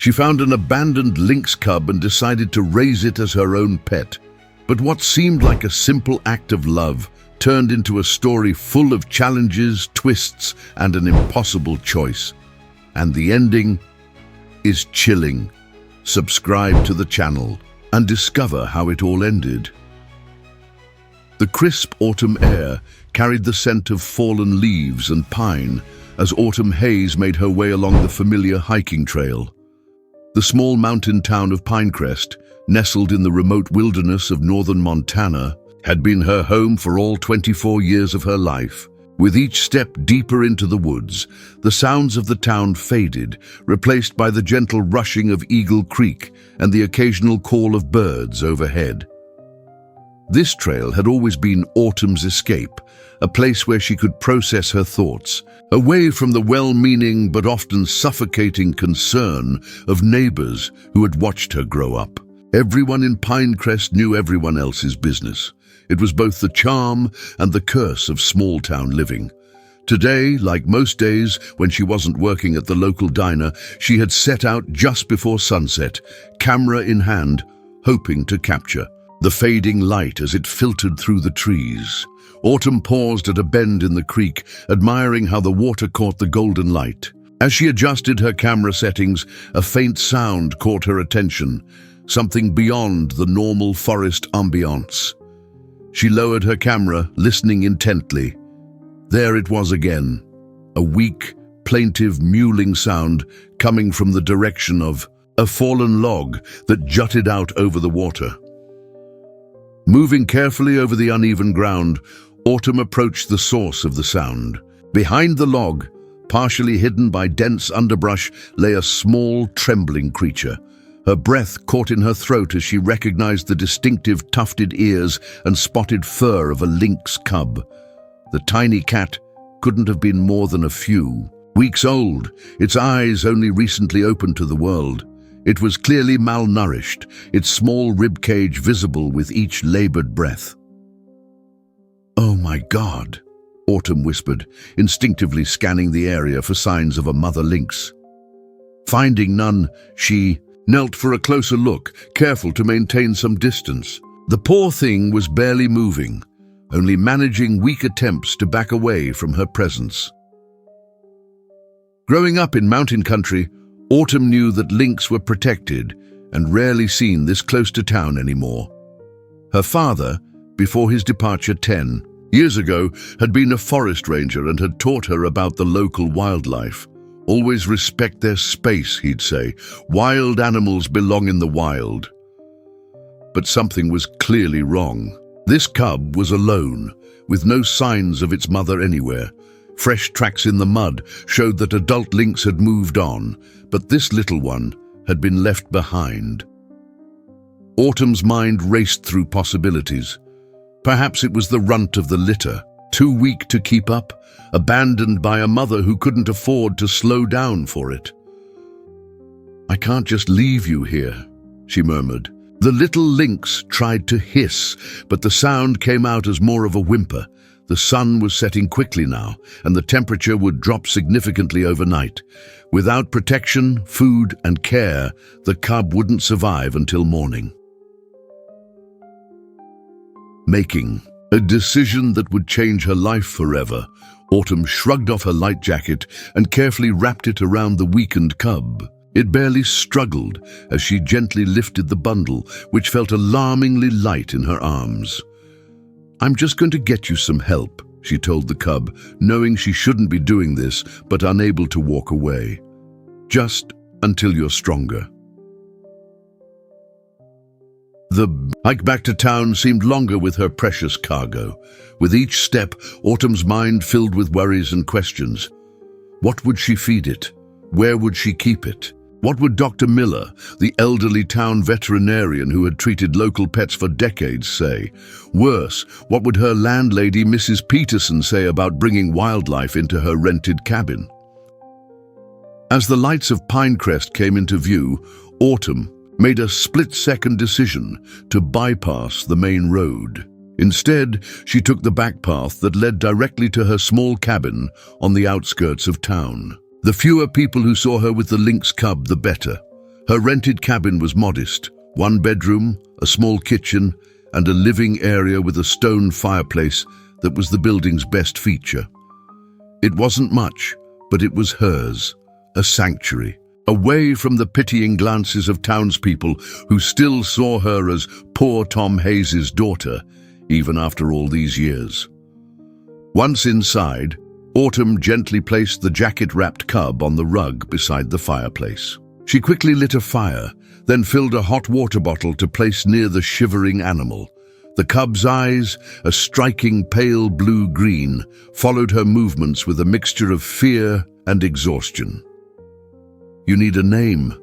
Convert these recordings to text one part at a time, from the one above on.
She found an abandoned lynx cub and decided to raise it as her own pet. But what seemed like a simple act of love turned into a story full of challenges, twists, and an impossible choice. And the ending is chilling. Subscribe to the channel and discover how it all ended. The crisp autumn air carried the scent of fallen leaves and pine as autumn haze made her way along the familiar hiking trail. The small mountain town of Pinecrest, nestled in the remote wilderness of northern Montana, had been her home for all 24 years of her life. With each step deeper into the woods, the sounds of the town faded, replaced by the gentle rushing of Eagle Creek and the occasional call of birds overhead. This trail had always been Autumn's escape, a place where she could process her thoughts, away from the well-meaning but often suffocating concern of neighbors who had watched her grow up. Everyone in Pinecrest knew everyone else's business. It was both the charm and the curse of small-town living. Today, like most days when she wasn't working at the local diner, she had set out just before sunset, camera in hand, hoping to capture the fading light as it filtered through the trees. Autumn paused at a bend in the creek, admiring how the water caught the golden light. As she adjusted her camera settings, a faint sound caught her attention, something beyond the normal forest ambiance. She lowered her camera, listening intently. There it was again, a weak, plaintive mewling sound coming from the direction of a fallen log that jutted out over the water. Moving carefully over the uneven ground, Autumn approached the source of the sound. Behind the log, partially hidden by dense underbrush, lay a small, trembling creature. Her breath caught in her throat as she recognized the distinctive tufted ears and spotted fur of a lynx cub. The tiny cat couldn't have been more than a few weeks old, its eyes only recently opened to the world. It was clearly malnourished, its small ribcage visible with each labored breath. "Oh my God," Autumn whispered, instinctively scanning the area for signs of a mother lynx. Finding none, she knelt for a closer look, careful to maintain some distance. The poor thing was barely moving, only managing weak attempts to back away from her presence. Growing up in mountain country, Autumn knew that lynx were protected and rarely seen this close to town anymore. Her father, before his departure 10 years ago, had been a forest ranger and had taught her about the local wildlife. "Always respect their space," he'd say. "Wild animals belong in the wild." But something was clearly wrong. This cub was alone, with no signs of its mother anywhere. Fresh tracks in the mud showed that adult lynx had moved on, but this little one had been left behind. Autumn's mind raced through possibilities. Perhaps it was the runt of the litter, too weak to keep up, abandoned by a mother who couldn't afford to slow down for it. "I can't just leave you here," she murmured. The little lynx tried to hiss, but the sound came out as more of a whimper. The sun was setting quickly now, and the temperature would drop significantly overnight. Without protection, food, and care, the cub wouldn't survive until morning. Making a decision that would change her life forever, Autumn shrugged off her light jacket and carefully wrapped it around the weakened cub. It barely struggled as she gently lifted the bundle, which felt alarmingly light in her arms. "I'm just going to get you some help," she told the cub, knowing she shouldn't be doing this, but unable to walk away. "Just until you're stronger." The hike back to town seemed longer with her precious cargo. With each step, Autumn's mind filled with worries and questions. What would she feed it? Where would she keep it? What would Dr. Miller, the elderly town veterinarian who had treated local pets for decades, say? Worse, what would her landlady, Mrs. Peterson, say about bringing wildlife into her rented cabin? As the lights of Pinecrest came into view, Autumn made a split-second decision to bypass the main road. Instead, she took the back path that led directly to her small cabin on the outskirts of town. The fewer people who saw her with the lynx cub, the better. Her rented cabin was modest, one bedroom, a small kitchen, and a living area with a stone fireplace that was the building's best feature. It wasn't much, but it was hers, a sanctuary, away from the pitying glances of townspeople who still saw her as poor Tom Hayes's daughter, even after all these years. Once inside, Autumn gently placed the jacket-wrapped cub on the rug beside the fireplace. She quickly lit a fire, then filled a hot water bottle to place near the shivering animal. The cub's eyes, a striking pale blue-green, followed her movements with a mixture of fear and exhaustion. "You need a name,"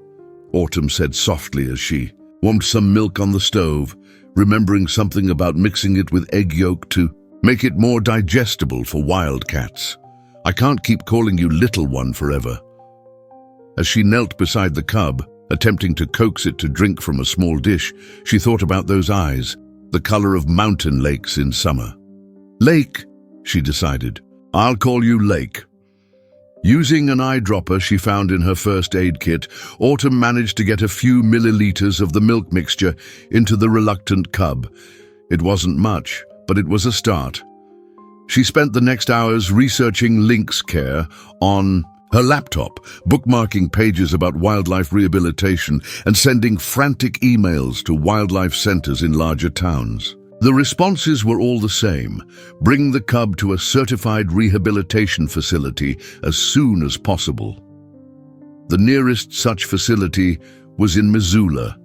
Autumn said softly as she warmed some milk on the stove, remembering something about mixing it with egg yolk to make it more digestible for wildcats. "I can't keep calling you little one forever." As she knelt beside the cub, attempting to coax it to drink from a small dish, she thought about those eyes, the color of mountain lakes in summer. "Lake," she decided. "I'll call you Lake." Using an eyedropper she found in her first aid kit, Autumn managed to get a few milliliters of the milk mixture into the reluctant cub. It wasn't much, but it was a start. She spent the next hours researching Lynx care on her laptop, bookmarking pages about wildlife rehabilitation and sending frantic emails to wildlife centers in larger towns. The responses were all the same: bring the cub to a certified rehabilitation facility as soon as possible. The nearest such facility was in Missoula,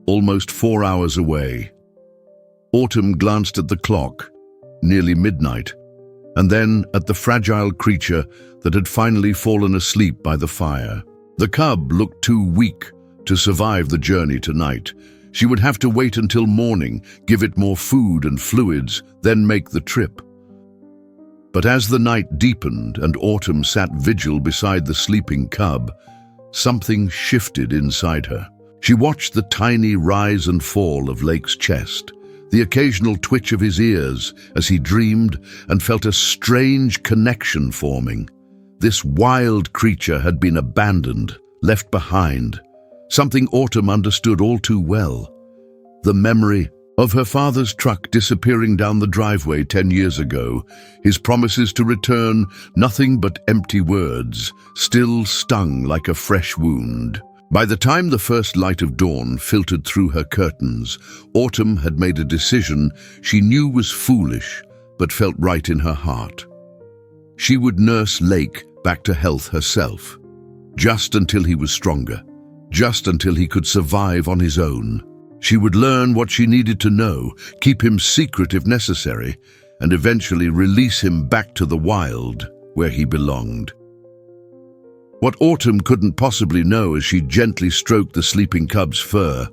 almost 4 hours away. Autumn glanced at the clock, nearly midnight, and then at the fragile creature that had finally fallen asleep by the fire. The cub looked too weak to survive the journey tonight. She would have to wait until morning, give it more food and fluids, then make the trip. But as the night deepened and Autumn sat vigil beside the sleeping cub, something shifted inside her. She watched the tiny rise and fall of Lake's chest, the occasional twitch of his ears as he dreamed, and felt a strange connection forming. This wild creature had been abandoned, left behind, something Autumn understood all too well. The memory of her father's truck disappearing down the driveway 10 years ago, his promises to return, nothing but empty words, still stung like a fresh wound. By the time the first light of dawn filtered through her curtains, Autumn had made a decision she knew was foolish, but felt right in her heart. She would nurse Lake back to health herself, just until he was stronger, just until he could survive on his own. She would learn what she needed to know, keep him secret if necessary, and eventually release him back to the wild, where he belonged. What Autumn couldn't possibly know as she gently stroked the sleeping cub's fur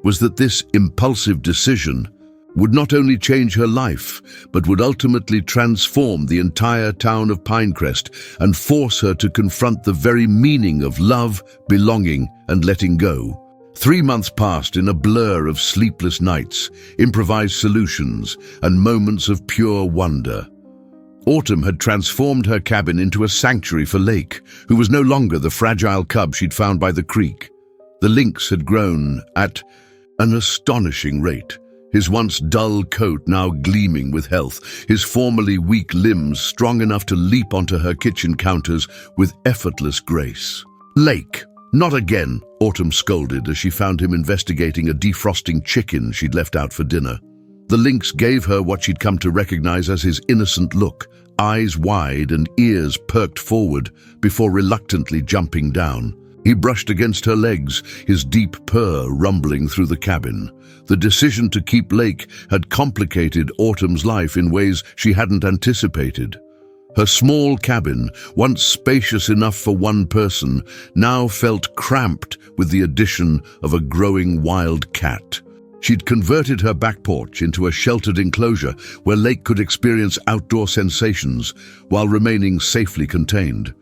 was that this impulsive decision would not only change her life, but would ultimately transform the entire town of Pinecrest and force her to confront the very meaning of love, belonging, and letting go. 3 months passed in a blur of sleepless nights, improvised solutions, and moments of pure wonder. Autumn had transformed her cabin into a sanctuary for Lake, who was no longer the fragile cub she'd found by the creek. The Lynx had grown at an astonishing rate, his once dull coat now gleaming with health, his formerly weak limbs strong enough to leap onto her kitchen counters with effortless grace. "Lake, not again," Autumn scolded as she found him investigating a defrosting chicken she'd left out for dinner. The Lynx gave her what she'd come to recognize as his innocent look, eyes wide and ears perked forward before reluctantly jumping down. He brushed against her legs, his deep purr rumbling through the cabin. The decision to keep Lake had complicated Autumn's life in ways she hadn't anticipated. Her small cabin, once spacious enough for one person, now felt cramped with the addition of a growing wild cat. She'd converted her back porch into a sheltered enclosure where Lake could experience outdoor sensations while remaining safely contained.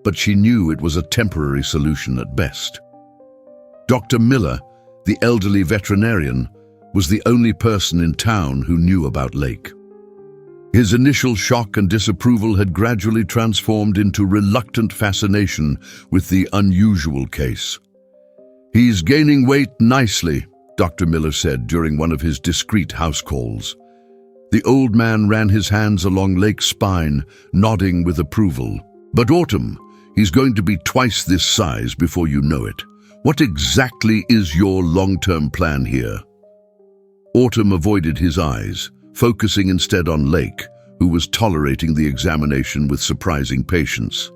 But she knew it was a temporary solution at best. Dr. Miller, the elderly veterinarian, was the only person in town who knew about Lake. His initial shock and disapproval had gradually transformed into reluctant fascination with the unusual case. "He's gaining weight nicely," Dr. Miller said during one of his discreet house calls. The old man ran his hands along Lake's spine, nodding with approval. "But Autumn, he's going to be twice this size before you know it. What exactly is your long-term plan here?" Autumn avoided his eyes, focusing instead on Lake, who was tolerating the examination with surprising patience.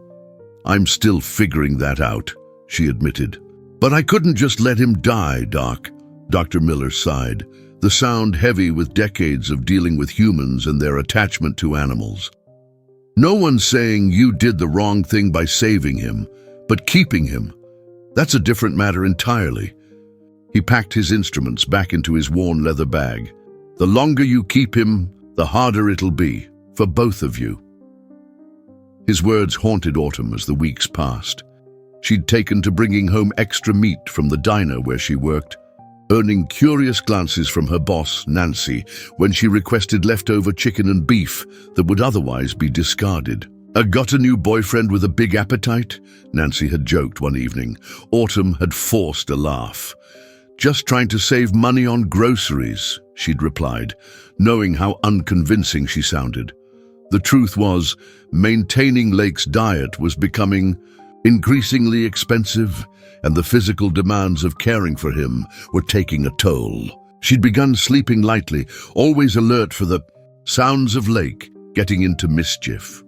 "I'm still figuring that out," she admitted. "But I couldn't just let him die, Doc," Dr. Miller sighed, the sound heavy with decades of dealing with humans and their attachment to animals. "No one's saying you did the wrong thing by saving him, but keeping him, that's a different matter entirely." He packed his instruments back into his worn leather bag. "The longer you keep him, the harder it'll be, for both of you." His words haunted Autumn as the weeks passed. She'd taken to bringing home extra meat from the diner where she worked, earning curious glances from her boss, Nancy, when she requested leftover chicken and beef that would otherwise be discarded. "Got a new boyfriend with a big appetite?" Nancy had joked one evening. Autumn had forced a laugh. "Just trying to save money on groceries," she'd replied, knowing how unconvincing she sounded. The truth was, maintaining Lake's diet was becoming increasingly expensive, and the physical demands of caring for him were taking a toll. She'd begun sleeping lightly, always alert for the sounds of Lake getting into mischief.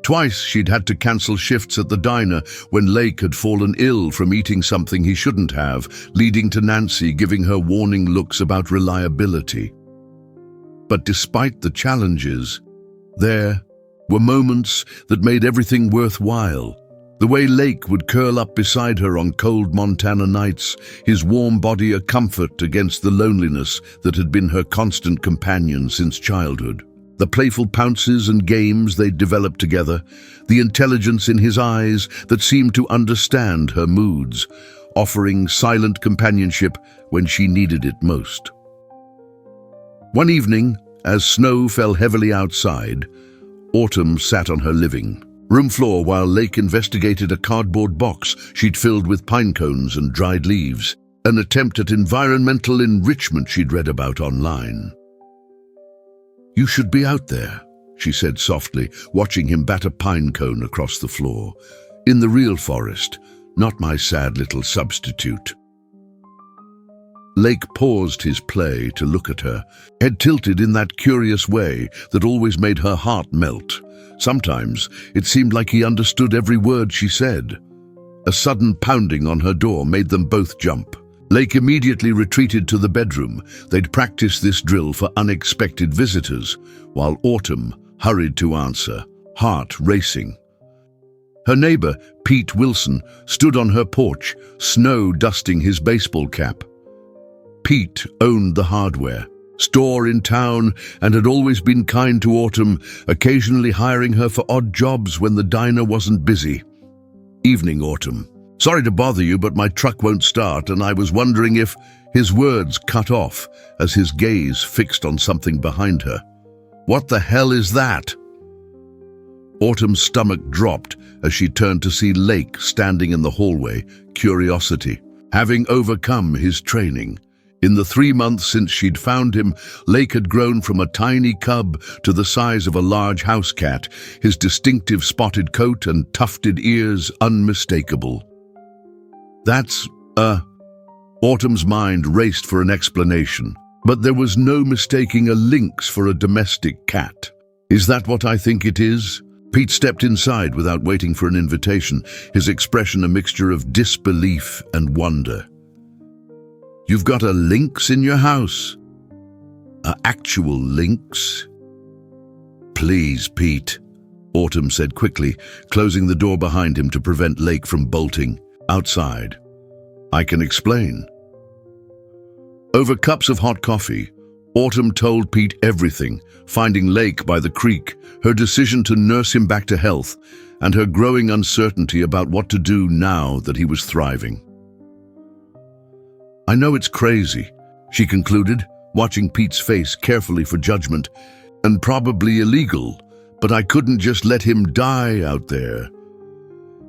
Twice she'd had to cancel shifts at the diner when Lake had fallen ill from eating something he shouldn't have, leading to Nancy giving her warning looks about reliability. But despite the challenges, there were moments that made everything worthwhile. The way Lake would curl up beside her on cold Montana nights, his warm body a comfort against the loneliness that had been her constant companion since childhood. The playful pounces and games they'd developed together, the intelligence in his eyes that seemed to understand her moods, offering silent companionship when she needed it most. One evening, as snow fell heavily outside, Autumn sat on her living room floor while Lake investigated a cardboard box she'd filled with pine cones and dried leaves, an attempt at environmental enrichment she'd read about online. "You should be out there," she said softly, watching him bat a pine cone across the floor. "In the real forest, not my sad little substitute." Lake paused his play to look at her, head tilted in that curious way that always made her heart melt. Sometimes it seemed like he understood every word she said. A sudden pounding on her door made them both jump. Lake immediately retreated to the bedroom. They'd practiced this drill for unexpected visitors, while Autumn hurried to answer, heart racing. Her neighbor, Pete Wilson, stood on her porch, snow dusting his baseball cap. Pete owned the hardware store in town and had always been kind to Autumn, occasionally hiring her for odd jobs when the diner wasn't busy. "Evening, Autumn. Sorry to bother you, but my truck won't start, and I was wondering if..." His words cut off as his gaze fixed on something behind her. "What the hell is that?" Autumn's stomach dropped as she turned to see Lake standing in the hallway, curiosity. Having overcome his training, in the 3 months since she'd found him, Lake had grown from a tiny cub to the size of a large house cat, his distinctive spotted coat and tufted ears unmistakable. "That's, Autumn's mind raced for an explanation, but there was no mistaking a lynx for a domestic cat. "Is that what I think it is?" Pete stepped inside without waiting for an invitation, his expression a mixture of disbelief and wonder. "You've got a lynx in your house? An actual lynx?" "Please, Pete," Autumn said quickly, closing the door behind him to prevent Lake from bolting. "Outside. I can explain." Over cups of hot coffee, Autumn told Pete everything, finding Lake by the creek, her decision to nurse him back to health, and her growing uncertainty about what to do now that he was thriving. "I know it's crazy," she concluded, watching Pete's face carefully for judgment, "and probably illegal, but I couldn't just let him die out there."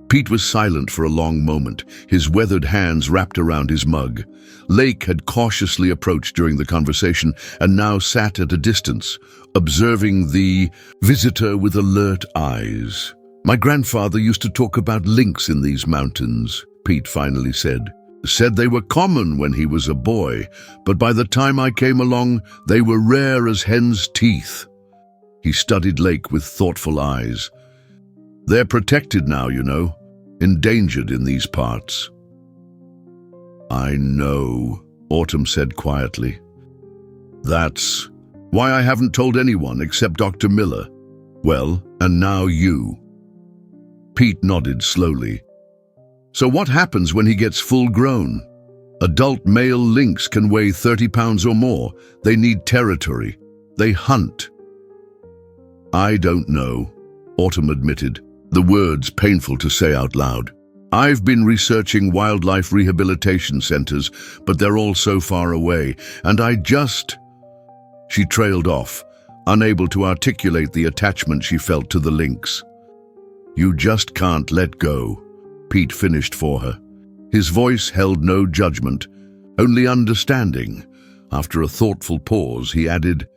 Pete was silent for a long moment, his weathered hands wrapped around his mug. Lake had cautiously approached during the conversation and now sat at a distance, observing the visitor with alert eyes. "My grandfather used to talk about lynx in these mountains," Pete finally said. "Said they were common when he was a boy, but by the time I came along, they were rare as hen's teeth." He studied Lake with thoughtful eyes. "They're protected now, you know, endangered in these parts." "I know," Autumn said quietly. "That's why I haven't told anyone except Dr. Miller. Well, and now you." Pete nodded slowly. "So what happens when he gets full-grown? Adult male lynx can weigh 30 pounds or more. They need territory. They hunt." "I don't know," Autumn admitted, the words painful to say out loud. "I've been researching wildlife rehabilitation centers, but they're all so far away, and She trailed off, unable to articulate the attachment she felt to the lynx. "You just can't let go," Pete finished for her. His voice held no judgment, only understanding. After a thoughtful pause, he added,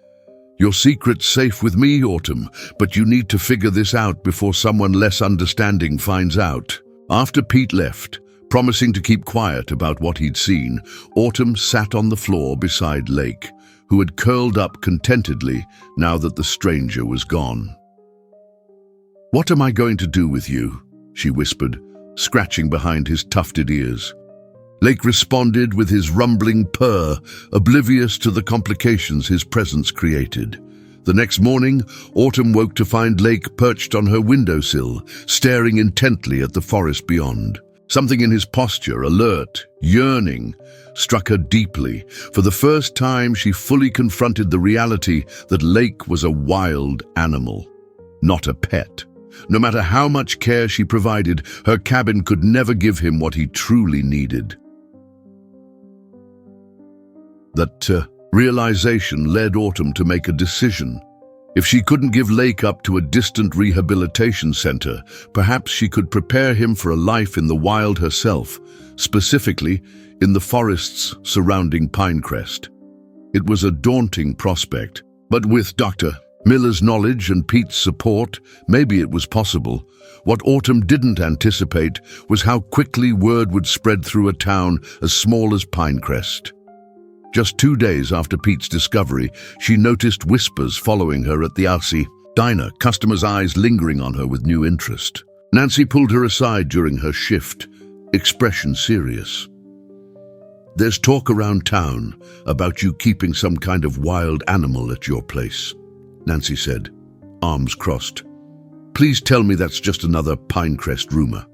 "Your secret's safe with me, Autumn, but you need to figure this out before someone less understanding finds out." After Pete left, promising to keep quiet about what he'd seen, Autumn sat on the floor beside Lake, who had curled up contentedly now that the stranger was gone. "What am I going to do with you?" she whispered, scratching behind his tufted ears. Lake responded with his rumbling purr, oblivious to the complications his presence created. The next morning, Autumn woke to find Lake perched on her windowsill, staring intently at the forest beyond. Something in his posture, alert, yearning, struck her deeply. For the first time, she fully confronted the reality that Lake was a wild animal, not a pet. No matter how much care she provided, her cabin could never give him what he truly needed. That realization led Autumn to make a decision. If she couldn't give Lake up to a distant rehabilitation center, perhaps she could prepare him for a life in the wild herself, specifically in the forests surrounding Pinecrest. It was a daunting prospect, but with Dr. Miller's knowledge and Pete's support, maybe it was possible. What Autumn didn't anticipate was how quickly word would spread through a town as small as Pinecrest. Just 2 days after Pete's discovery, she noticed whispers following her at the Aussie diner, customers' eyes lingering on her with new interest. Nancy pulled her aside during her shift, expression serious. "There's talk around town about you keeping some kind of wild animal at your place," Nancy said, arms crossed. "Please tell me that's just another Pinecrest rumor."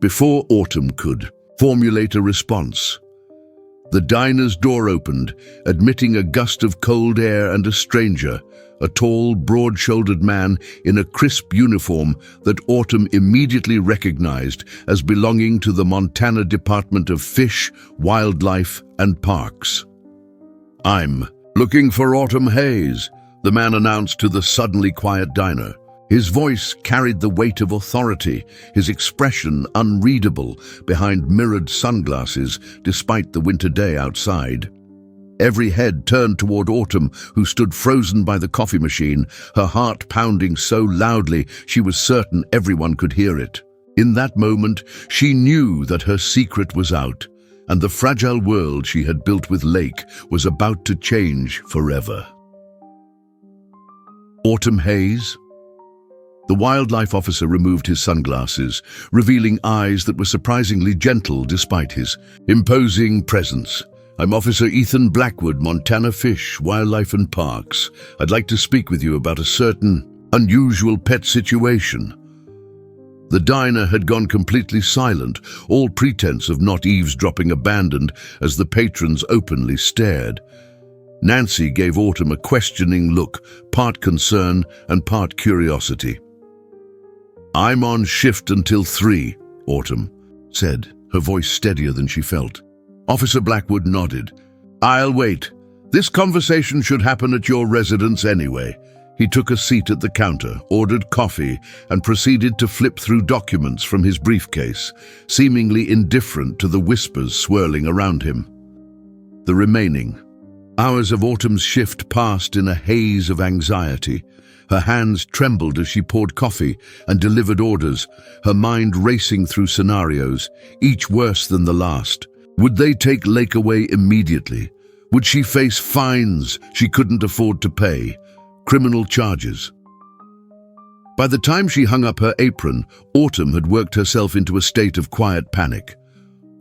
Before Autumn could formulate a response, the diner's door opened, admitting a gust of cold air and a stranger, a tall, broad-shouldered man in a crisp uniform that Autumn immediately recognized as belonging to the Montana Department of Fish, Wildlife, and Parks. "I'm looking for Autumn Hayes," the man announced to the suddenly quiet diner. His voice carried the weight of authority, his expression unreadable behind mirrored sunglasses despite the winter day outside. Every head turned toward Autumn, who stood frozen by the coffee machine, her heart pounding so loudly she was certain everyone could hear it. In that moment, she knew that her secret was out, and the fragile world she had built with Lake was about to change forever. Autumn Hayes? The wildlife officer removed his sunglasses, revealing eyes that were surprisingly gentle despite his imposing presence. "I'm Officer Ethan Blackwood, Montana Fish, Wildlife and Parks. I'd like to speak with you about a certain unusual pet situation." The diner had gone completely silent, all pretense of not eavesdropping abandoned as the patrons openly stared. Nancy gave Autumn a questioning look, part concern and part curiosity. "I'm on shift until 3, Autumn said, her voice steadier than she felt. Officer Blackwood nodded. "I'll wait. This conversation should happen at your residence anyway," He took a seat at the counter, ordered coffee, and proceeded to flip through documents from his briefcase, seemingly indifferent to the whispers swirling around him. The remaining hours of Autumn's shift passed in a haze of anxiety. Her hands trembled as she poured coffee and delivered orders, her mind racing through scenarios, each worse than the last. Would they take Lake away immediately? Would she face fines she couldn't afford to pay? Criminal charges? By the time she hung up her apron, Autumn had worked herself into a state of quiet panic.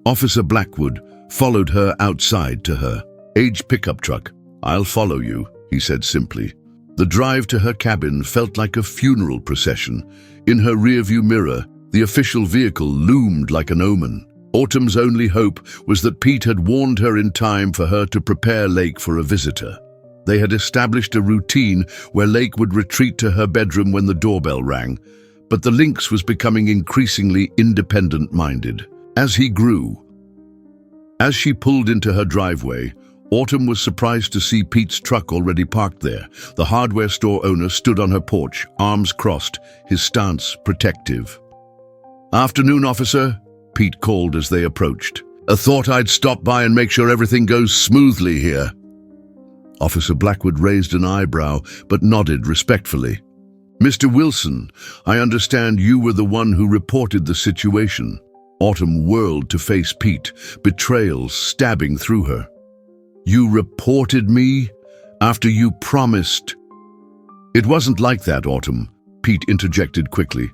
Officer Blackwood followed her outside to her age pickup truck. "I'll follow you," he said simply. The drive to her cabin felt like a funeral procession. In her rearview mirror, the official vehicle loomed like an omen. Autumn's only hope was that Pete had warned her in time for her to prepare Lake for a visitor. They had established a routine where Lake would retreat to her bedroom when the doorbell rang, but the Lynx was becoming increasingly independent-minded. As he grew, as she pulled into her driveway, Autumn was surprised to see Pete's truck already parked there. The hardware store owner stood on her porch, arms crossed, his stance protective. "Afternoon, officer," Pete called as they approached. "I thought I'd stop by and make sure everything goes smoothly here." Officer Blackwood raised an eyebrow, but nodded respectfully. "Mr. Wilson, I understand you were the one who reported the situation." Autumn whirled to face Pete, betrayal stabbing through her. "You reported me? After you promised?" "It wasn't like that, Autumn," Pete interjected quickly.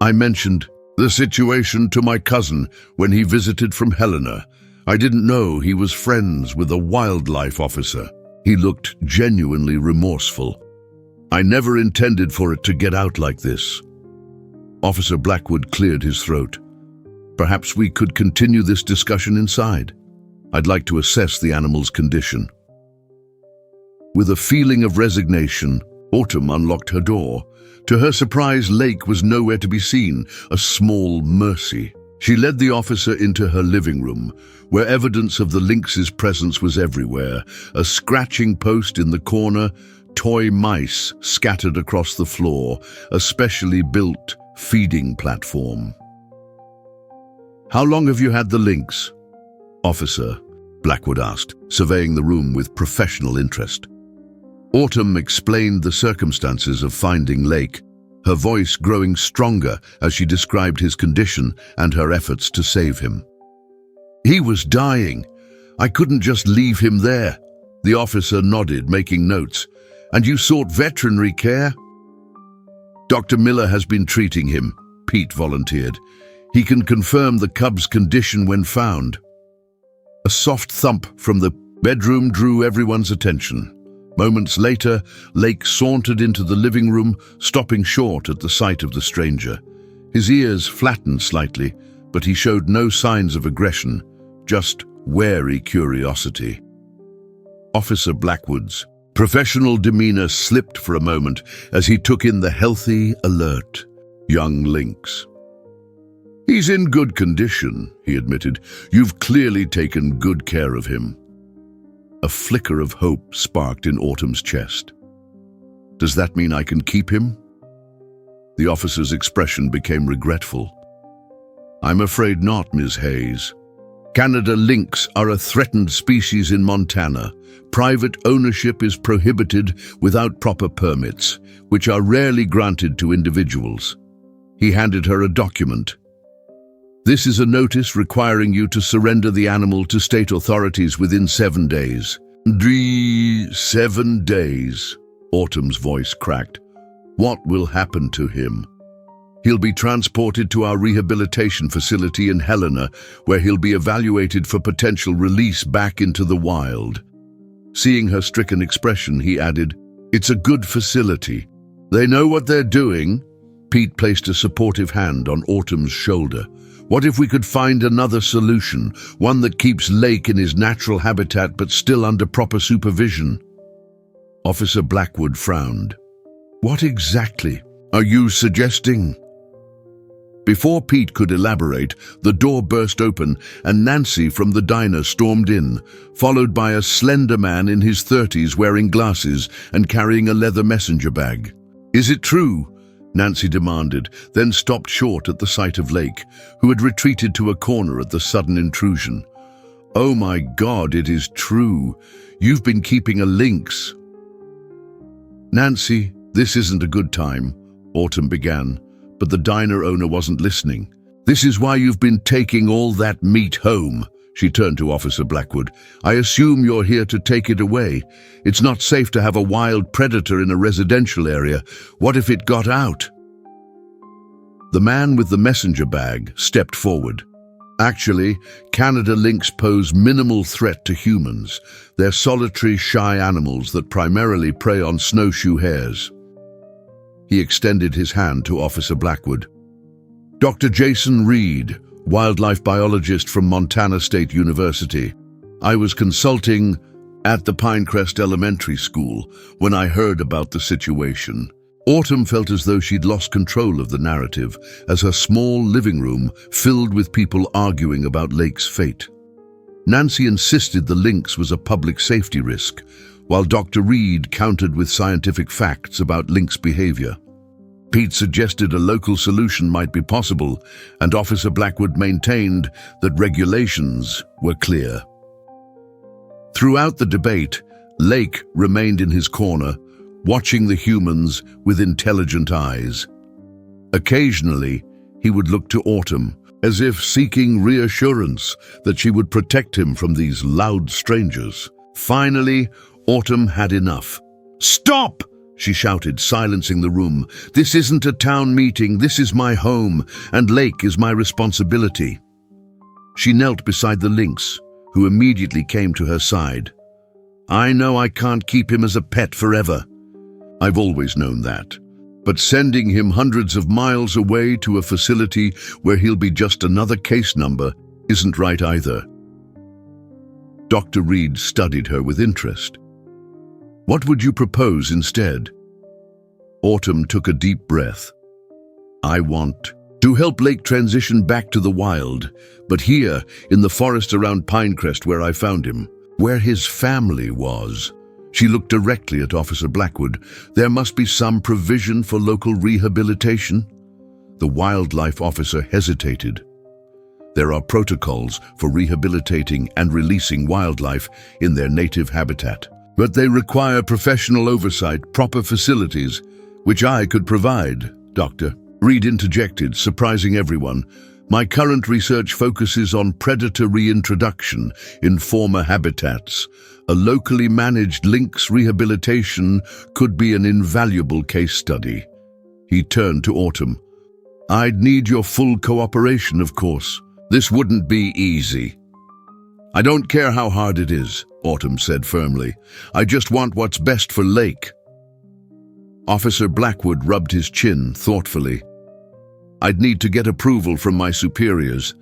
"I mentioned the situation to my cousin when he visited from Helena. I didn't know he was friends with a wildlife officer." He looked genuinely remorseful. "I never intended for it to get out like this." Officer Blackwood cleared his throat. "Perhaps we could continue this discussion inside. I'd like to assess the animal's condition." With a feeling of resignation, Autumn unlocked her door. To her surprise, Lake was nowhere to be seen, a small mercy. She led the officer into her living room, where evidence of the Lynx's presence was everywhere. A scratching post in the corner, toy mice scattered across the floor, a specially built feeding platform. "How long have you had the Lynx, officer?" Blackwood asked, surveying the room with professional interest. Autumn explained the circumstances of finding Lake, her voice growing stronger as she described his condition and her efforts to save him. "He was dying. I couldn't just leave him there." The officer nodded, making notes. "And you sought veterinary care?" "Dr. Miller has been treating him," Pete volunteered. "He can confirm the cub's condition when found." A soft thump from the bedroom drew everyone's attention. Moments later, Lake sauntered into the living room, stopping short at the sight of the stranger. His ears flattened slightly, but he showed no signs of aggression, just wary curiosity. Officer Blackwood's professional demeanor slipped for a moment as he took in the healthy, alert young Lynx. "He's in good condition," he admitted. "You've clearly taken good care of him." A flicker of hope sparked in Autumn's chest. "Does that mean I can keep him?" The officer's expression became regretful. "I'm afraid not, Ms. Hayes. Canada lynx are a threatened species in Montana. Private ownership is prohibited without proper permits, which are rarely granted to individuals." He handed her a document. "This is a notice requiring you to surrender the animal to state authorities within 7 days. 7 days, Autumn's voice cracked. "What will happen to him?" "He'll be transported to our rehabilitation facility in Helena, where he'll be evaluated for potential release back into the wild." Seeing her stricken expression, he added, "It's a good facility. They know what they're doing." Pete placed a supportive hand on Autumn's shoulder. "What if we could find another solution, one that keeps Lake in his natural habitat but still under proper supervision?" Officer Blackwood frowned. "What exactly are you suggesting?" Before Pete could elaborate, the door burst open and Nancy from the diner stormed in, followed by a slender man in his 30s wearing glasses and carrying a leather messenger bag. "Is it true?" Nancy demanded, then stopped short at the sight of Lake, who had retreated to a corner at the sudden intrusion. "Oh my God, it is true. You've been keeping a lynx." "Nancy, this isn't a good time," Autumn began, but the diner owner wasn't listening. "This is why you've been taking all that meat home." She turned to Officer Blackwood. "I assume you're here to take it away. It's not safe to have a wild predator in a residential area. What if it got out?" The man with the messenger bag stepped forward. "Actually, Canada lynx pose minimal threat to humans. They're solitary, shy animals that primarily prey on snowshoe hares." He extended his hand to Officer Blackwood. "Dr. Jason Reed, wildlife biologist from Montana State University. I was consulting at the Pinecrest Elementary School when I heard about the situation." Autumn felt as though she'd lost control of the narrative as her small living room filled with people arguing about Lake's fate. Nancy insisted the lynx was a public safety risk, while Dr. Reed countered with scientific facts about lynx behavior. Pete suggested a local solution might be possible, and Officer Blackwood maintained that regulations were clear. Throughout the debate, Lake remained in his corner, watching the humans with intelligent eyes. Occasionally, he would look to Autumn, as if seeking reassurance that she would protect him from these loud strangers. Finally, Autumn had enough. "Stop!" she shouted, silencing the room. "This isn't a town meeting, this is my home, and Lake is my responsibility." She knelt beside the lynx, who immediately came to her side. "I know I can't keep him as a pet forever. I've always known that. But sending him hundreds of miles away to a facility where he'll be just another case number isn't right either." Dr. Reed studied her with interest. "What would you propose instead?" Autumn took a deep breath. "I want to help Lake transition back to the wild, but here, in the forest around Pinecrest where I found him, where his family was." She looked directly at Officer Blackwood. "There must be some provision for local rehabilitation." The wildlife officer hesitated. "There are protocols for rehabilitating and releasing wildlife in their native habitat, but they require professional oversight, proper facilities, which I could provide, Doctor." Reed interjected, surprising everyone. "My current research focuses on predator reintroduction in former habitats. A locally managed lynx rehabilitation could be an invaluable case study." He turned to Autumn. "I'd need your full cooperation, of course. This wouldn't be easy." "I don't care how hard it is," Autumn said firmly. "I just want what's best for Lake." Officer Blackwood rubbed his chin thoughtfully. "I'd need to get approval from my superiors,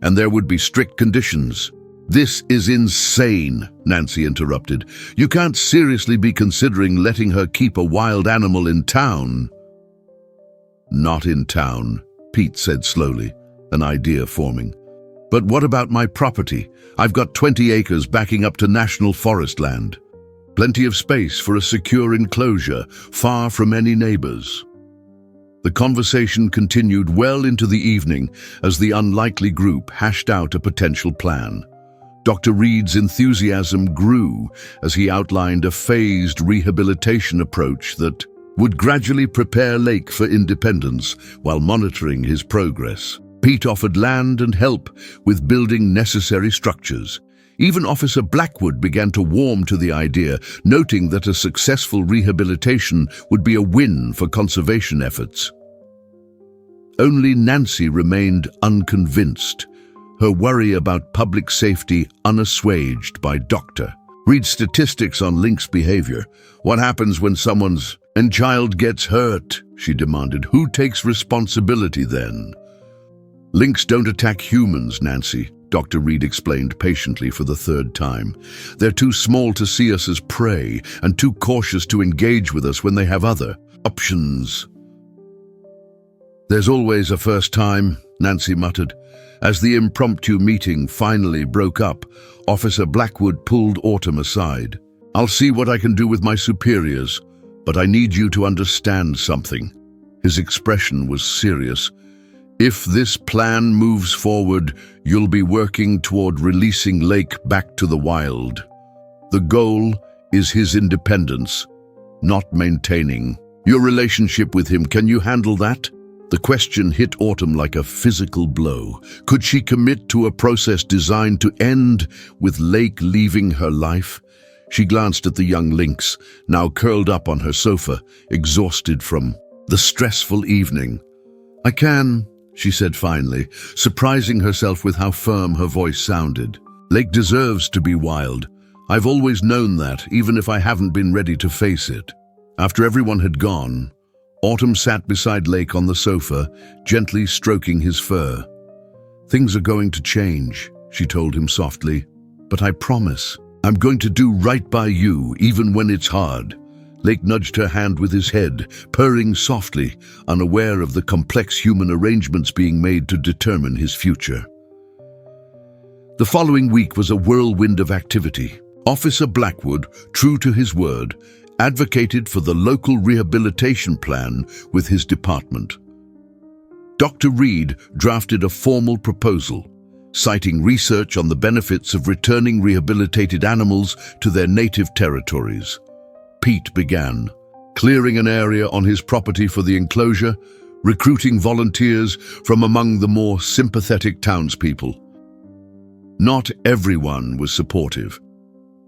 and there would be strict conditions." "This is insane," Nancy interrupted. "You can't seriously be considering letting her keep a wild animal in town." "Not in town," Pete said slowly, an idea forming. "But what about my property? I've got 20 acres backing up to national forest land. Plenty of space for a secure enclosure, far from any neighbors." The conversation continued well into the evening as the unlikely group hashed out a potential plan. Dr. Reed's enthusiasm grew as he outlined a phased rehabilitation approach that would gradually prepare Lake for independence while monitoring his progress. Pete offered land and help with building necessary structures. Even Officer Blackwood began to warm to the idea, noting that a successful rehabilitation would be a win for conservation efforts. Only Nancy remained unconvinced, her worry about public safety unassuaged by Dr. Reed's statistics on lynx behavior. "What happens when someone's child gets hurt?" she demanded. "Who takes responsibility then?" "Lynx don't attack humans, Nancy," Dr. Reed explained patiently for the third time. "They're too small to see us as prey and too cautious to engage with us when they have other options." There's always a first time, Nancy muttered. As the impromptu meeting finally broke up, Officer Blackwood pulled Autumn aside. I'll see what I can do with my superiors, but I need you to understand something. His expression was serious. If this plan moves forward, you'll be working toward releasing Lake back to the wild. The goal is his independence, not maintaining your relationship with him. Can you handle that? The question hit Autumn like a physical blow. Could she commit to a process designed to end with Lake leaving her life? She glanced at the young Lynx, now curled up on her sofa, exhausted from the stressful evening. I can, she said finally, surprising herself with how firm her voice sounded. Lake deserves to be wild. I've always known that, even if I haven't been ready to face it. After everyone had gone, Autumn sat beside Lake on the sofa, gently stroking his fur. Things are going to change, she told him softly, but I promise I'm going to do right by you, even when it's hard. Lake nudged her hand with his head, purring softly, unaware of the complex human arrangements being made to determine his future. The following week was a whirlwind of activity. Officer Blackwood, true to his word, advocated for the local rehabilitation plan with his department. Dr. Reed drafted a formal proposal, citing research on the benefits of returning rehabilitated animals to their native territories. Pete began, clearing an area on his property for the enclosure, recruiting volunteers from among the more sympathetic townspeople. Not everyone was supportive.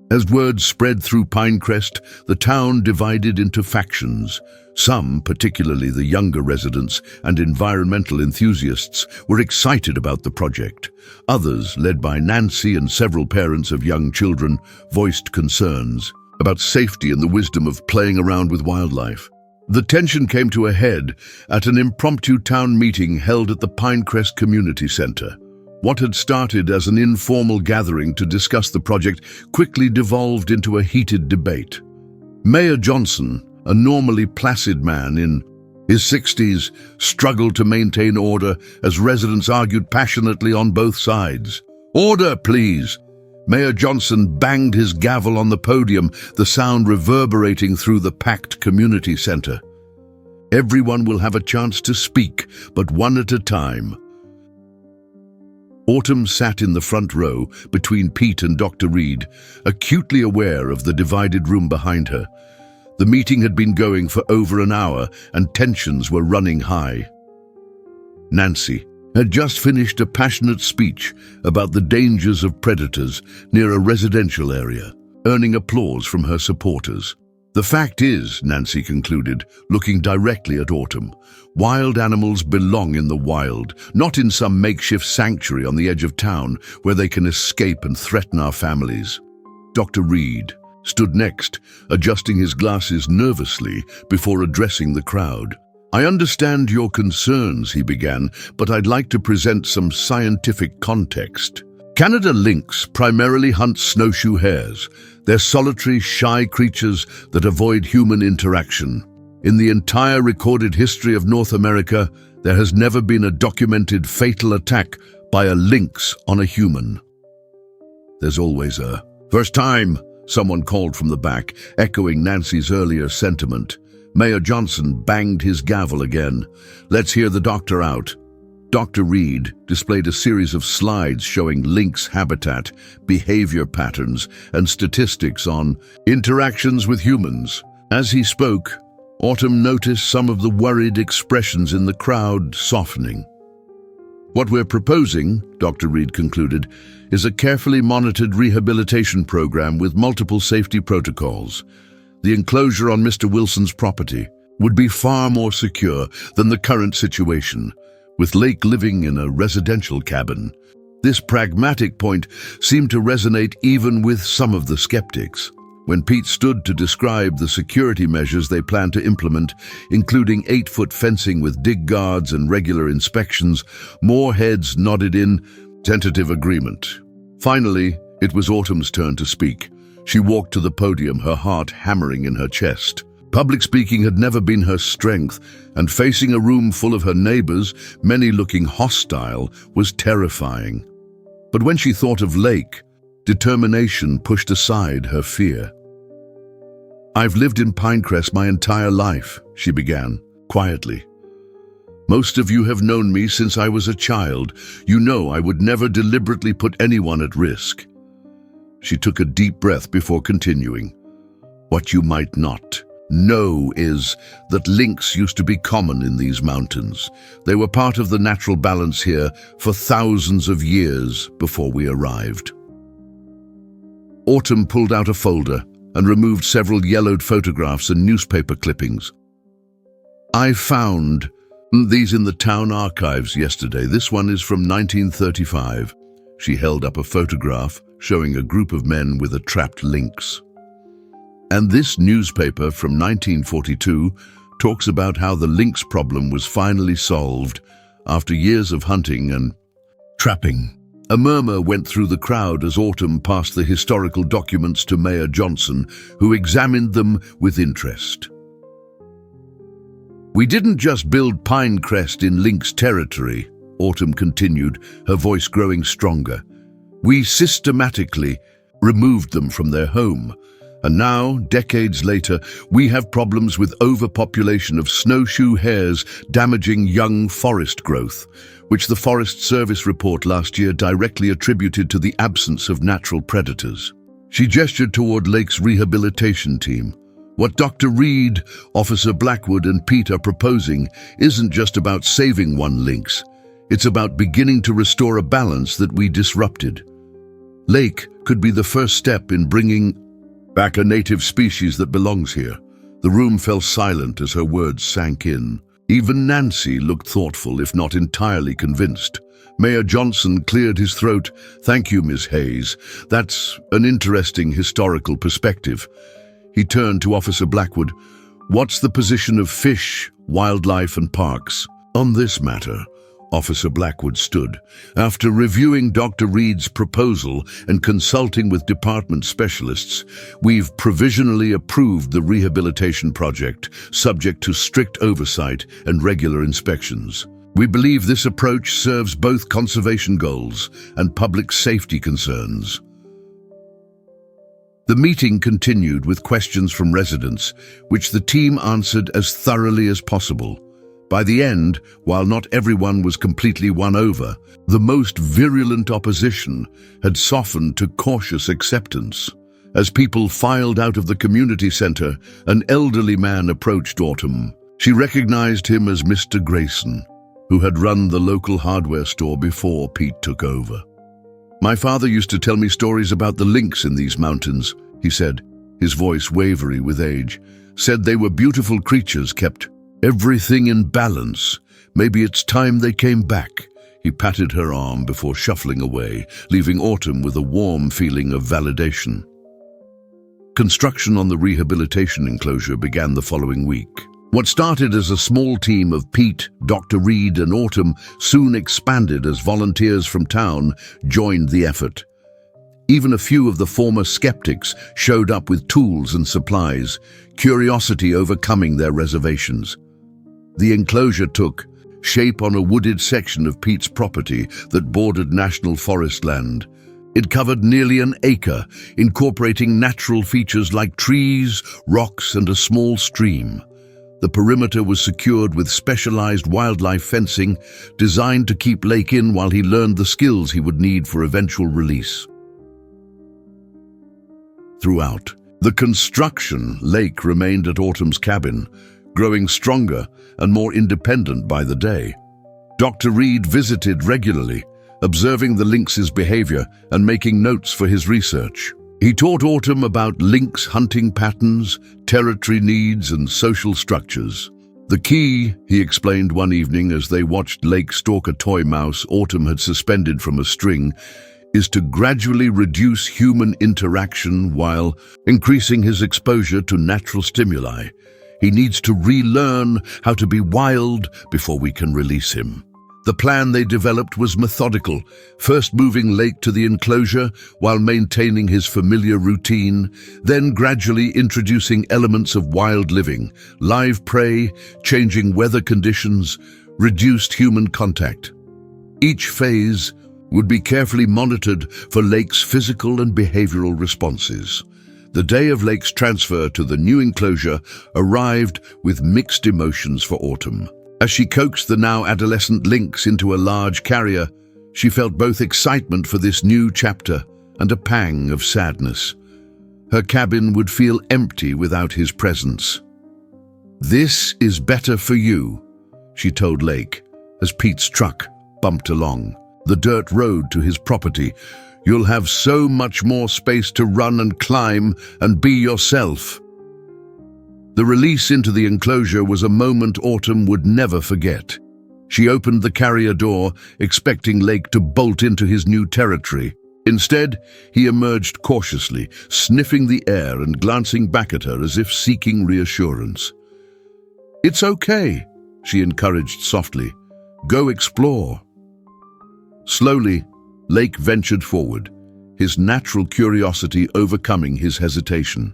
As word spread through Pinecrest, the town divided into factions. Some, particularly the younger residents and environmental enthusiasts, were excited about the project. Others, led by Nancy and several parents of young children, voiced concerns about safety and the wisdom of playing around with wildlife. The tension came to a head at an impromptu town meeting held at the Pinecrest Community Center. What had started as an informal gathering to discuss the project quickly devolved into a heated debate. Mayor Johnson, a normally placid man in his 60s, struggled to maintain order as residents argued passionately on both sides. Order, please! Mayor Johnson banged his gavel on the podium, the sound reverberating through the packed community center. Everyone will have a chance to speak, but one at a time. Autumn sat in the front row between Pete and Dr. Reed, acutely aware of the divided room behind her. The meeting had been going for over an hour and tensions were running high. Nancy had just finished a passionate speech about the dangers of predators near a residential area, earning applause from her supporters. The fact is, Nancy concluded, looking directly at Autumn, wild animals belong in the wild, not in some makeshift sanctuary on the edge of town where they can escape and threaten our families. Dr. Reed stood next, adjusting his glasses nervously before addressing the crowd. I understand your concerns, he began, but I'd like to present some scientific context. Canada lynx primarily hunt snowshoe hares. They're solitary, shy creatures that avoid human interaction. In the entire recorded history of North America, there has never been a documented fatal attack by a lynx on a human. There's always a first time, someone called from the back, echoing Nancy's earlier sentiment. Mayor Johnson banged his gavel again. Let's hear the doctor out. Dr. Reed displayed a series of slides showing lynx habitat, behavior patterns, and statistics on interactions with humans. As he spoke, Autumn noticed some of the worried expressions in the crowd softening. What we're proposing, Dr. Reed concluded, is a carefully monitored rehabilitation program with multiple safety protocols. The enclosure on Mr. Wilson's property would be far more secure than the current situation, with Lake living in a residential cabin. This pragmatic point seemed to resonate even with some of the skeptics. When Pete stood to describe the security measures they planned to implement, including 8-foot fencing with dig guards and regular inspections, more heads nodded in tentative agreement. Finally, it was Autumn's turn to speak. She walked to the podium, her heart hammering in her chest. Public speaking had never been her strength, and facing a room full of her neighbors, many looking hostile, was terrifying. But when she thought of Lake, determination pushed aside her fear. "I've lived in Pinecrest my entire life," she began, quietly. "Most of you have known me since I was a child. You know I would never deliberately put anyone at risk." She took a deep breath before continuing. "What you might not know is that lynx used to be common in these mountains. They were part of the natural balance here for thousands of years before we arrived." Autumn pulled out a folder and removed several yellowed photographs and newspaper clippings. "I found these in the town archives yesterday. This one is from 1935. She held up a photograph showing a group of men with a trapped lynx. "And this newspaper from 1942 talks about how the lynx problem was finally solved after years of hunting and trapping." A murmur went through the crowd as Autumn passed the historical documents to Mayor Johnson, who examined them with interest. "We didn't just build Pinecrest in Lynx territory," Autumn continued, her voice growing stronger. "We systematically removed them from their home. And now, decades later, we have problems with overpopulation of snowshoe hares damaging young forest growth, which the Forest Service report last year directly attributed to the absence of natural predators." She gestured toward Lake's rehabilitation team. "What Dr. Reed, Officer Blackwood, and Pete are proposing isn't just about saving one lynx. It's about beginning to restore a balance that we disrupted. Lake could be the first step in bringing back a native species that belongs here." The room fell silent as her words sank in. Even Nancy looked thoughtful, if not entirely convinced. Mayor Johnson cleared his throat. "Thank you, Ms. Hayes. That's an interesting historical perspective." He turned to Officer Blackwood. "What's the position of fish, wildlife, and parks on this matter?" Officer Blackwood stood. "After reviewing Dr. Reed's proposal and consulting with department specialists, we've provisionally approved the rehabilitation project, subject to strict oversight and regular inspections. We believe this approach serves both conservation goals and public safety concerns." The meeting continued with questions from residents, which the team answered as thoroughly as possible. By the end, while not everyone was completely won over, the most virulent opposition had softened to cautious acceptance. As people filed out of the community center, an elderly man approached Autumn. She recognized him as Mr. Grayson, who had run the local hardware store before Pete took over. "My father used to tell me stories about the lynx in these mountains," he said, his voice wavery with age. "Said they were beautiful creatures, kept everything in balance. Maybe it's time they came back." He patted her arm before shuffling away, leaving Autumn with a warm feeling of validation. Construction on the rehabilitation enclosure began the following week. What started as a small team of Pete, Dr. Reed, and Autumn soon expanded as volunteers from town joined the effort. Even a few of the former skeptics showed up with tools and supplies, curiosity overcoming their reservations. The enclosure took shape on a wooded section of Pete's property that bordered national forest land. It covered nearly an acre, incorporating natural features like trees, rocks, and a small stream. The perimeter was secured with specialized wildlife fencing, designed to keep Lake in while he learned the skills he would need for eventual release. Throughout the construction, Lake remained at Autumn's cabin, growing stronger and more independent by the day. Dr. Reed visited regularly, observing the lynx's behavior and making notes for his research. He taught Autumn about lynx hunting patterns, territory needs, and social structures. "The key," he explained one evening as they watched Lake stalk a toy mouse Autumn had suspended from a string, "is to gradually reduce human interaction while increasing his exposure to natural stimuli. He needs to relearn how to be wild before we can release him." The plan they developed was methodical, first moving Lake to the enclosure while maintaining his familiar routine, then gradually introducing elements of wild living, live prey, changing weather conditions, reduced human contact. Each phase would be carefully monitored for Lake's physical and behavioral responses. The day of Lake's transfer to the new enclosure arrived with mixed emotions for Autumn. As she coaxed the now adolescent Lynx into a large carrier, she felt both excitement for this new chapter and a pang of sadness. Her cabin would feel empty without his presence. "This is better for you," she told Lake as Pete's truck bumped along the dirt road to his property. "You'll have so much more space to run and climb and be yourself." The release into the enclosure was a moment Autumn would never forget. She opened the carrier door, expecting Lake to bolt into his new territory. Instead, he emerged cautiously, sniffing the air and glancing back at her as if seeking reassurance. "It's okay," she encouraged softly. "Go explore." Slowly, Lake ventured forward, his natural curiosity overcoming his hesitation.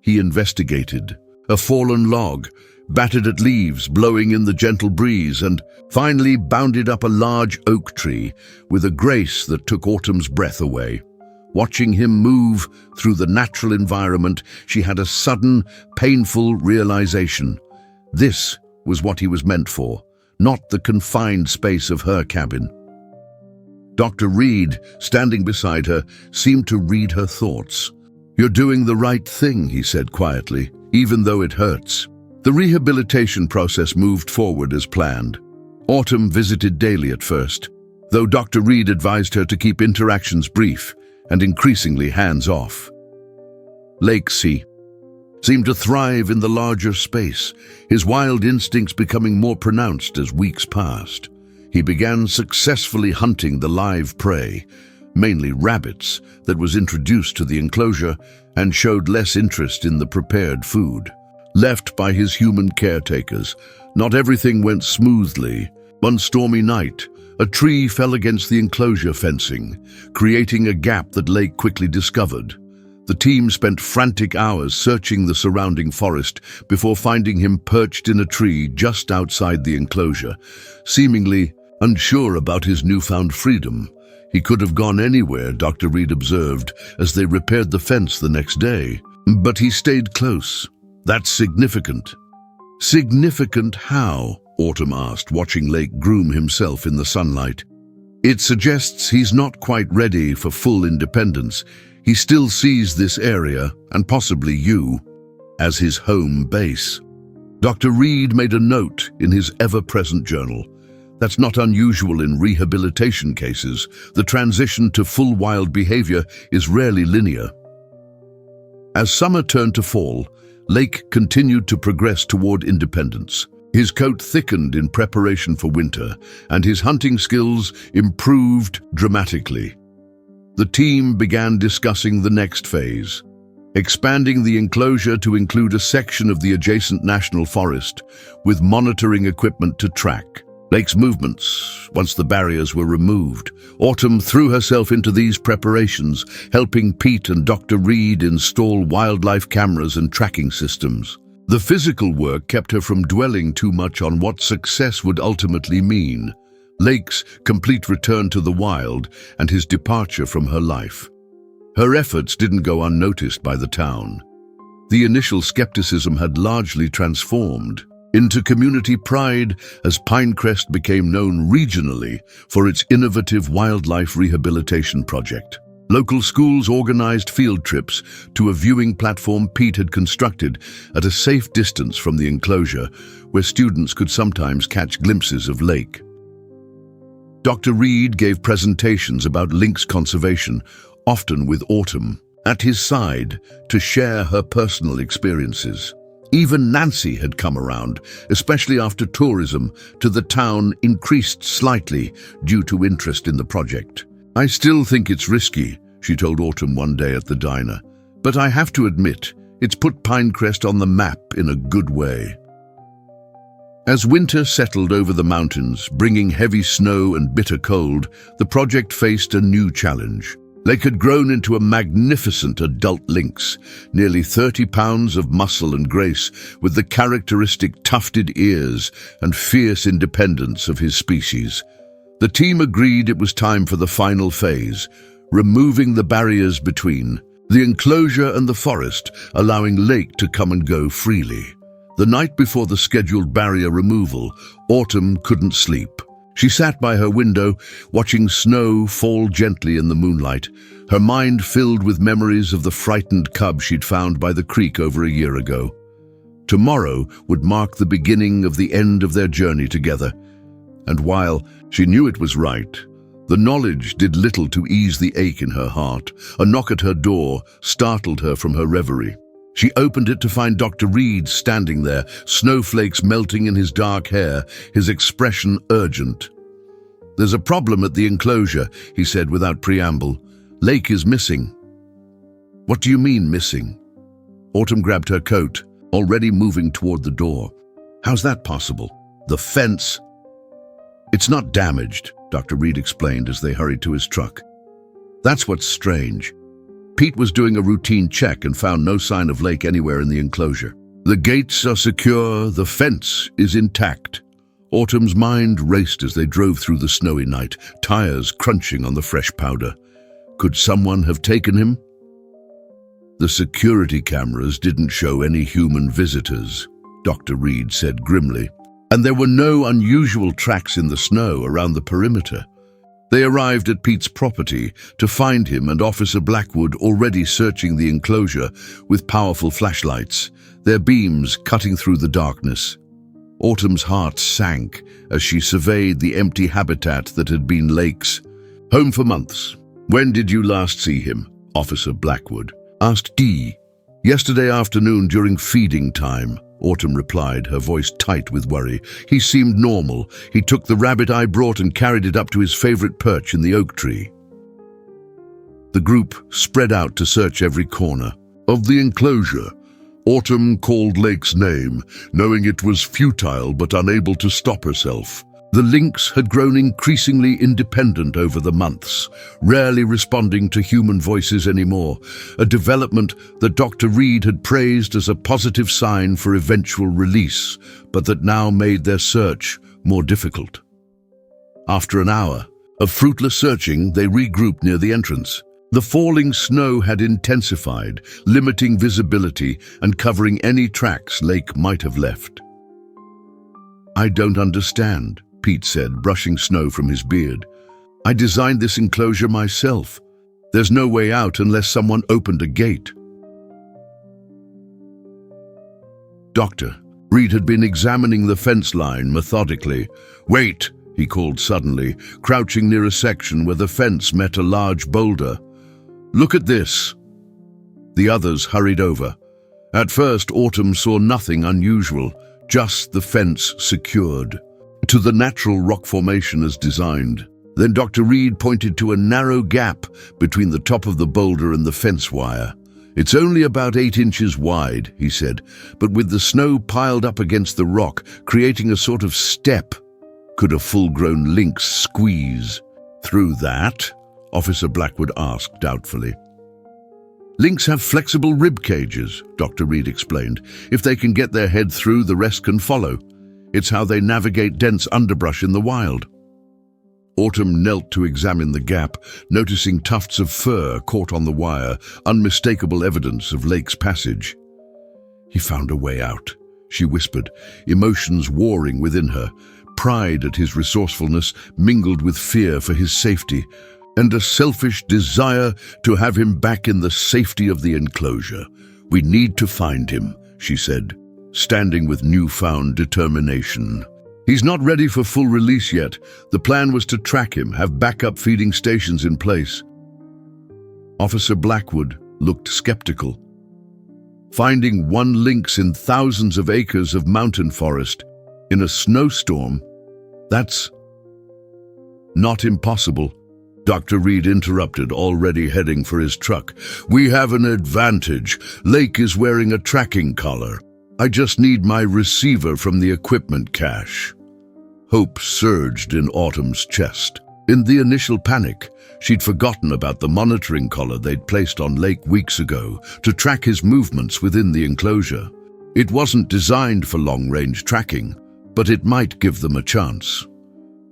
He investigated a fallen log, battered at leaves blowing in the gentle breeze, and finally bounded up a large oak tree with a grace that took Autumn's breath away. Watching him move through the natural environment, she had a sudden, painful realization. This was what he was meant for, not the confined space of her cabin. Dr. Reed, standing beside her, seemed to read her thoughts. "You're doing the right thing," he said quietly, "even though it hurts." The rehabilitation process moved forward as planned. Autumn visited daily at first, though Dr. Reed advised her to keep interactions brief and increasingly hands-off. Lake seemed to thrive in the larger space, his wild instincts becoming more pronounced as weeks passed. He began successfully hunting the live prey, mainly rabbits, that was introduced to the enclosure, and showed less interest in the prepared food. Left by his human caretakers, not everything went smoothly. One stormy night, a tree fell against the enclosure fencing, creating a gap that Lake quickly discovered. The team spent frantic hours searching the surrounding forest before finding him perched in a tree just outside the enclosure, seemingly unsure about his newfound freedom. He could have gone anywhere, Dr. Reed observed, as they repaired the fence the next day. But he stayed close. "That's significant." "Significant how?" Autumn asked, watching Lake groom himself in the sunlight. "It suggests he's not quite ready for full independence. He still sees this area, and possibly you, as his home base." Dr. Reed made a note in his ever-present journal. That's not unusual in rehabilitation cases. The transition to full wild behavior is rarely linear. As summer turned to fall, Lake continued to progress toward independence. His coat thickened in preparation for winter, and his hunting skills improved dramatically. The team began discussing the next phase, expanding the enclosure to include a section of the adjacent national forest with monitoring equipment to track Lake's movements. Once the barriers were removed, Autumn threw herself into these preparations, helping Pete and Dr. Reed install wildlife cameras and tracking systems. The physical work kept her from dwelling too much on what success would ultimately mean: Lake's complete return to the wild and his departure from her life. Her efforts didn't go unnoticed by the town. The initial skepticism had largely transformed into community pride as Pinecrest became known regionally for its innovative wildlife rehabilitation project. Local schools organized field trips to a viewing platform Pete had constructed at a safe distance from the enclosure, where students could sometimes catch glimpses of Lake. Dr. Reed gave presentations about lynx conservation, often with Autumn at his side to share her personal experiences. Even Nancy had come around, especially after tourism to the town increased slightly due to interest in the project. "I still think it's risky," she told Autumn one day at the diner, "but I have to admit, it's put Pinecrest on the map in a good way." As winter settled over the mountains, bringing heavy snow and bitter cold, the project faced a new challenge. Lake had grown into a magnificent adult lynx, nearly 30 pounds of muscle and grace, with the characteristic tufted ears and fierce independence of his species. The team agreed it was time for the final phase, removing the barriers between the enclosure and the forest, allowing Lake to come and go freely. The night before the scheduled barrier removal, Autumn couldn't sleep. She sat by her window, watching snow fall gently in the moonlight, her mind filled with memories of the frightened cub she'd found by the creek over a year ago. Tomorrow would mark the beginning of the end of their journey together. And while she knew it was right, the knowledge did little to ease the ache in her heart. A knock at her door startled her from her reverie. She opened it to find Dr. Reed standing there, snowflakes melting in his dark hair, his expression urgent. "There's a problem at the enclosure," he said without preamble. "Lake is missing." "What do you mean, missing?" Autumn grabbed her coat, already moving toward the door. "How's that possible? The fence—" "It's not damaged," Dr. Reed explained as they hurried to his truck. "That's what's strange. Pete was doing a routine check and found no sign of Lake anywhere in the enclosure. The gates are secure, the fence is intact." Autumn's mind raced as they drove through the snowy night, tires crunching on the fresh powder. Could someone have taken him? "The security cameras didn't show any human visitors," Dr. Reed said grimly, "and there were no unusual tracks in the snow around the perimeter." They arrived at Pete's property to find him and Officer Blackwood already searching the enclosure with powerful flashlights, their beams cutting through the darkness. Autumn's heart sank as she surveyed the empty habitat that had been Lake's. "Home for months. When did you last see him?" Officer Blackwood asked Dee. "Yesterday afternoon during feeding time," Autumn replied, her voice tight with worry. "He seemed normal. He took the rabbit I brought and carried it up to his favorite perch in the oak tree." The group spread out to search every corner of the enclosure. Autumn called Lake's name, knowing it was futile but unable to stop herself. The lynx had grown increasingly independent over the months, rarely responding to human voices anymore, a development that Dr. Reed had praised as a positive sign for eventual release, but that now made their search more difficult. After an hour of fruitless searching, they regrouped near the entrance. The falling snow had intensified, limiting visibility and covering any tracks Lake might have left. "I don't understand," Pete said, brushing snow from his beard. "I designed this enclosure myself. There's no way out unless someone opened a gate." Dr. Reed had been examining the fence line methodically. "Wait," he called suddenly, crouching near a section where the fence met a large boulder. "Look at this." The others hurried over. At first, Autumn saw nothing unusual, just the fence secured to the natural rock formation as designed. Then Dr. Reed pointed to a narrow gap between the top of the boulder and the fence wire. "It's only about 8 inches wide," he said, "but with the snow piled up against the rock, creating a sort of step, could a full-grown lynx squeeze through that?" Officer Blackwood asked doubtfully. "Lynx have flexible rib cages," Dr. Reed explained. "If they can get their head through, the rest can follow. It's how they navigate dense underbrush in the wild." Autumn knelt to examine the gap, noticing tufts of fur caught on the wire, unmistakable evidence of Lake's passage. "He found a way out," she whispered, emotions warring within her. Pride at his resourcefulness mingled with fear for his safety, and a selfish desire to have him back in the safety of the enclosure. "We need to find him," she said, standing with newfound determination. "He's not ready for full release yet. The plan was to track him, have backup feeding stations in place." Officer Blackwood looked skeptical. "Finding one lynx in thousands of acres of mountain forest in a snowstorm, that's not impossible." Dr. Reed interrupted, already heading for his truck. "We have an advantage. Lake is wearing a tracking collar. I just need my receiver from the equipment cache." Hope surged in Autumn's chest. In the initial panic, she'd forgotten about the monitoring collar they'd placed on Lake weeks ago to track his movements within the enclosure. It wasn't designed for long-range tracking, but it might give them a chance.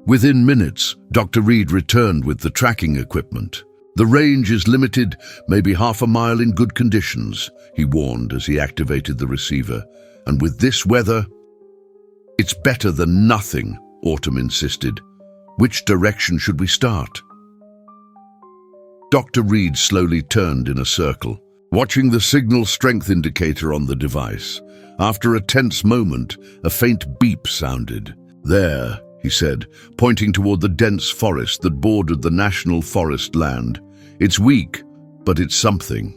Within minutes, Dr. Reed returned with the tracking equipment. "The range is limited, maybe half a mile in good conditions," he warned as he activated the receiver. "And with this weather—" "It's better than nothing," Autumn insisted. "Which direction should we start?" Dr. Reed slowly turned in a circle, watching the signal strength indicator on the device. After a tense moment, a faint beep sounded. "There," he said, pointing toward the dense forest that bordered the national forest land. "It's weak, but it's something."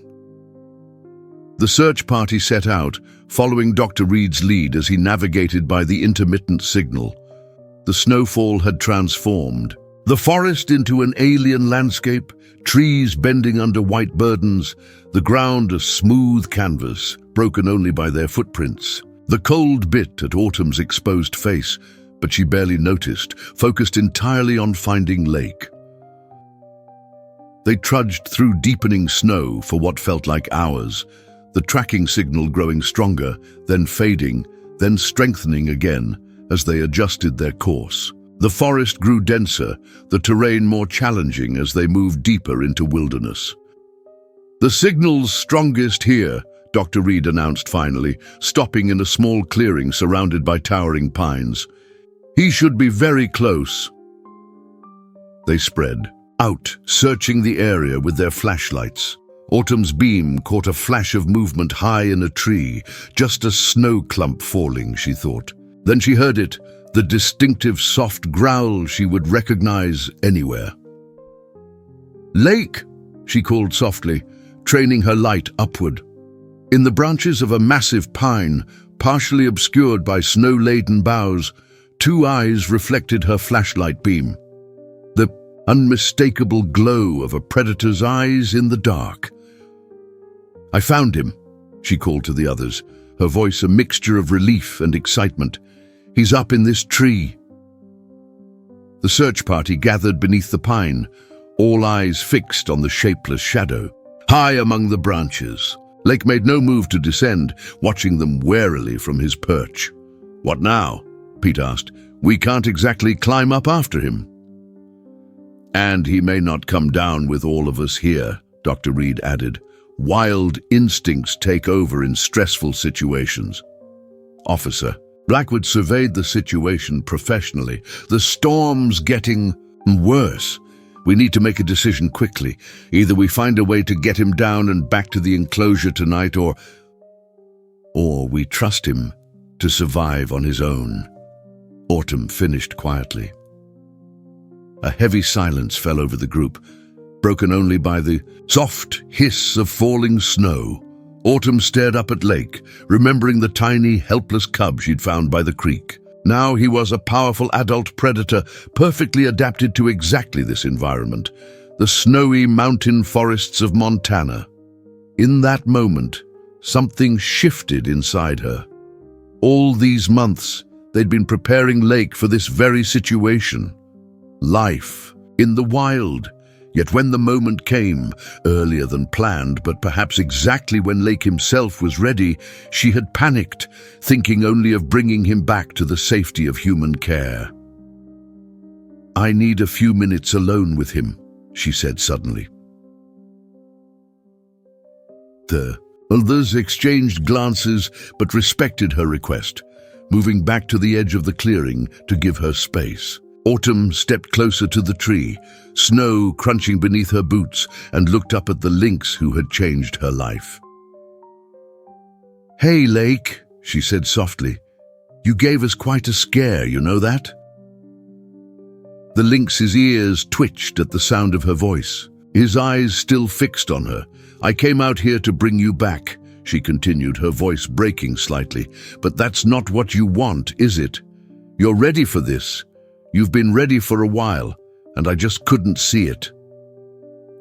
The search party set out, following Dr. Reed's lead as he navigated by the intermittent signal. The snowfall had transformed the forest into an alien landscape, trees bending under white burdens, the ground a smooth canvas, broken only by their footprints. The cold bit at Autumn's exposed face, but she barely noticed, focused entirely on finding Lake. They trudged through deepening snow for what felt like hours, the tracking signal growing stronger, then fading, then strengthening again as they adjusted their course. The forest grew denser, the terrain more challenging as they moved deeper into wilderness. "The signal's strongest here," Dr. Reed announced finally, stopping in a small clearing surrounded by towering pines. "He should be very close." They spread out, searching the area with their flashlights. Autumn's beam caught a flash of movement high in a tree, just a snow clump falling, she thought. Then she heard it, the distinctive soft growl she would recognize anywhere. "Lake!" she called softly, training her light upward. In the branches of a massive pine, partially obscured by snow-laden boughs, two eyes reflected her flashlight beam. The unmistakable glow of a predator's eyes in the dark. "I found him," she called to the others, her voice a mixture of relief and excitement. "He's up in this tree." The search party gathered beneath the pine, all eyes fixed on the shapeless shadow. High among the branches, Lake made no move to descend, watching them warily from his perch. "What now?" Pete asked. "We can't exactly climb up after him." "And he may not come down with all of us here," Dr. Reed added. "Wild instincts take over in stressful situations." "Officer," Blackwood surveyed the situation professionally. "The storm's getting worse. We need to make a decision quickly. Either we find a way to get him down and back to the enclosure tonight, or we trust him to survive on his own." Autumn finished quietly. A heavy silence fell over the group, broken only by the soft hiss of falling snow. Autumn stared up at Lake, remembering the tiny, helpless cub she'd found by the creek. Now he was a powerful adult predator, perfectly adapted to exactly this environment, the snowy mountain forests of Montana. In that moment, something shifted inside her. All these months, they'd been preparing Lake for this very situation. Life in the wild. Yet when the moment came, earlier than planned, but perhaps exactly when Lake himself was ready, she had panicked, thinking only of bringing him back to the safety of human care. "I need a few minutes alone with him," she said suddenly. The others exchanged glances, but respected her request, moving back to the edge of the clearing to give her space. Autumn stepped closer to the tree, snow crunching beneath her boots, and looked up at the lynx who had changed her life. "Hey, Lake," she said softly. "You gave us quite a scare, you know that?" The lynx's ears twitched at the sound of her voice, his eyes still fixed on her. "I came out here to bring you back," she continued, her voice breaking slightly. "But that's not what you want, is it? You're ready for this. You've been ready for a while, and I just couldn't see it."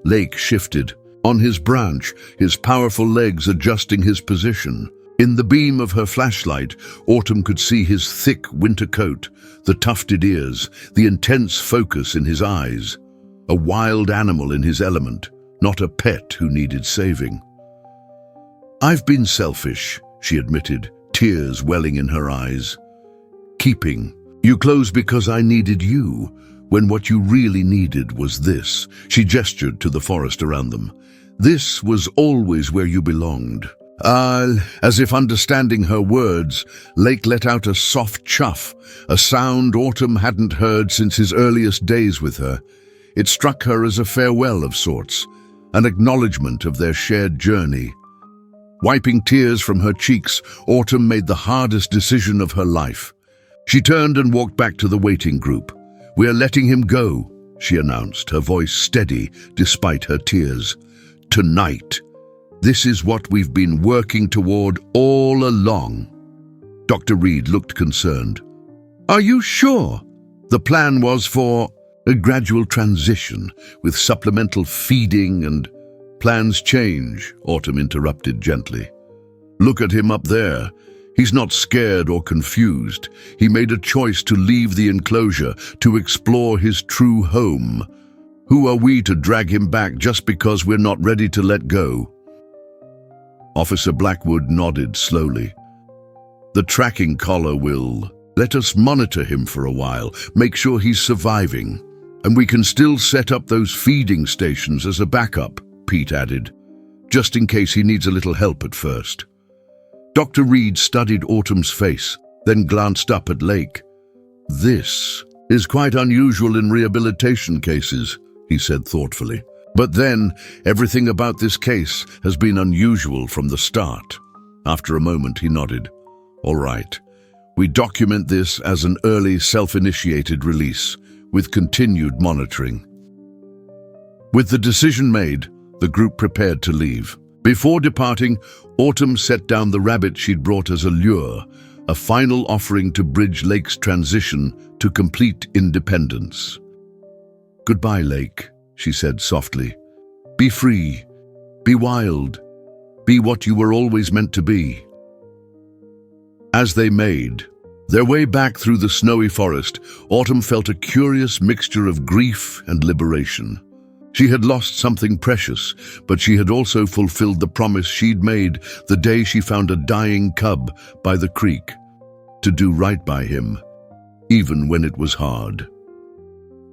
Lake shifted, on his branch, his powerful legs adjusting his position. In the beam of her flashlight, Autumn could see his thick winter coat, the tufted ears, the intense focus in his eyes. A wild animal in his element, not a pet who needed saving. "I've been selfish," she admitted, tears welling in her eyes. "Keeping you close because I needed you, when what you really needed was this." She gestured to the forest around them. "This was always where you belonged." As if understanding her words, Lake let out a soft chuff, a sound Autumn hadn't heard since his earliest days with her. It struck her as a farewell of sorts, an acknowledgement of their shared journey. Wiping tears from her cheeks, Autumn made the hardest decision of her life. She turned and walked back to the waiting group. "We're letting him go," she announced, her voice steady despite her tears. "Tonight. This is what we've been working toward all along." Dr. Reed looked concerned. "Are you sure? The plan was for a gradual transition with supplemental feeding and—" "Plans change," Autumn interrupted gently. "Look at him up there. He's not scared or confused. He made a choice to leave the enclosure, to explore his true home. Who are we to drag him back just because we're not ready to let go?" Officer Blackwood nodded slowly. "The tracking collar will let us monitor him for a while, make sure he's surviving. And we can still set up those feeding stations as a backup," Pete added, "just in case he needs a little help at first." Dr. Reed studied Autumn's face, then glanced up at Lake. "This is quite unusual in rehabilitation cases," he said thoughtfully. "But then, everything about this case has been unusual from the start." After a moment, he nodded. "All right. We document this as an early self-initiated release, with continued monitoring." With the decision made, the group prepared to leave. Before departing, Autumn set down the rabbit she'd brought as a lure, a final offering to bridge Lake's transition to complete independence. "Goodbye, Lake," she said softly. "Be free, be wild, be what you were always meant to be." As they made their way back through the snowy forest, Autumn felt a curious mixture of grief and liberation. She had lost something precious, but she had also fulfilled the promise she'd made the day she found a dying cub by the creek, to do right by him, even when it was hard.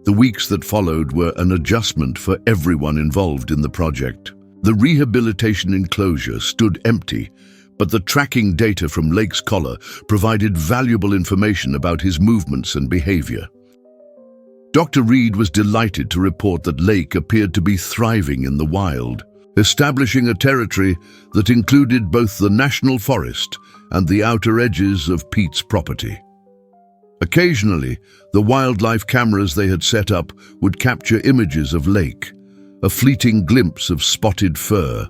The weeks that followed were an adjustment for everyone involved in the project. The rehabilitation enclosure stood empty, but the tracking data from Lake's collar provided valuable information about his movements and behavior. Dr. Reed was delighted to report that Lake appeared to be thriving in the wild, establishing a territory that included both the national forest and the outer edges of Pete's property. Occasionally, the wildlife cameras they had set up would capture images of Lake, a fleeting glimpse of spotted fur,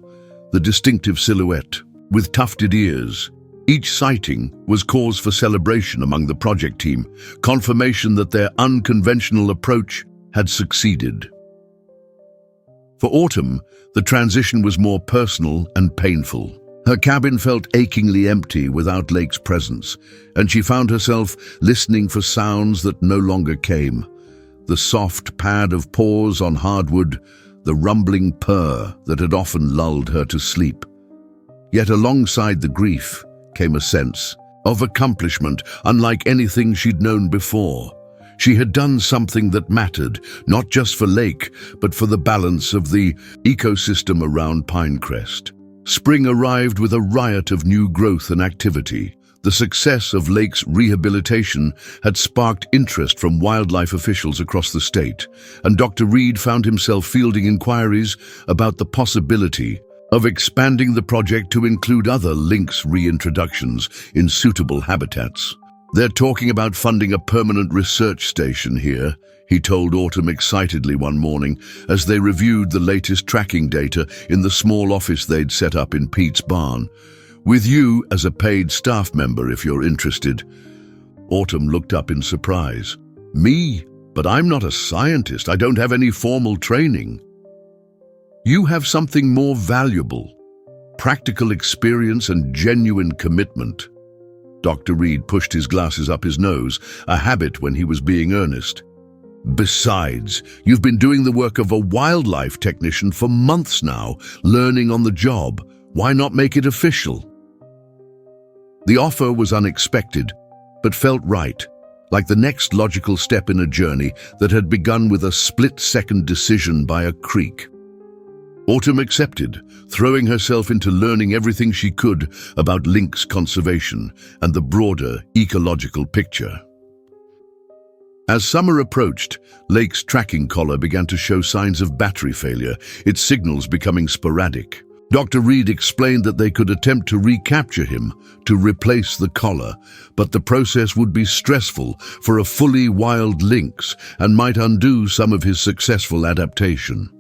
the distinctive silhouette, with tufted ears. Each sighting was cause for celebration among the project team, confirmation that their unconventional approach had succeeded. For Autumn, the transition was more personal and painful. Her cabin felt achingly empty without Lake's presence, and she found herself listening for sounds that no longer came. The soft pad of paws on hardwood, the rumbling purr that had often lulled her to sleep. Yet alongside the grief came a sense of accomplishment unlike anything she'd known before. She had done something that mattered, not just for Lake, but for the balance of the ecosystem around Pinecrest. Spring arrived with a riot of new growth and activity. The success of Lake's rehabilitation had sparked interest from wildlife officials across the state, and Dr. Reed found himself fielding inquiries about the possibility of expanding the project to include other lynx reintroductions in suitable habitats. "They're talking about funding a permanent research station here," he told Autumn excitedly one morning as they reviewed the latest tracking data in the small office they'd set up in Pete's barn. "With you as a paid staff member if you're interested." Autumn looked up in surprise. "Me? But I'm not a scientist. I don't have any formal training." "You have something more valuable. practical experience and genuine commitment. Dr. Reed pushed his glasses up his nose, a habit when he was being earnest. Besides, you've been doing the work of a wildlife technician for months now, learning on the job. Why not make it official? The offer was unexpected, but felt right, like the next logical step in a journey that had begun with a split-second decision by a creek. Autumn accepted, throwing herself into learning everything she could about lynx conservation and the broader ecological picture. As summer approached, Lake's tracking collar began to show signs of battery failure, its signals becoming sporadic. Dr. Reed explained that they could attempt to recapture him, to replace the collar, but the process would be stressful for a fully wild lynx and might undo some of his successful adaptation.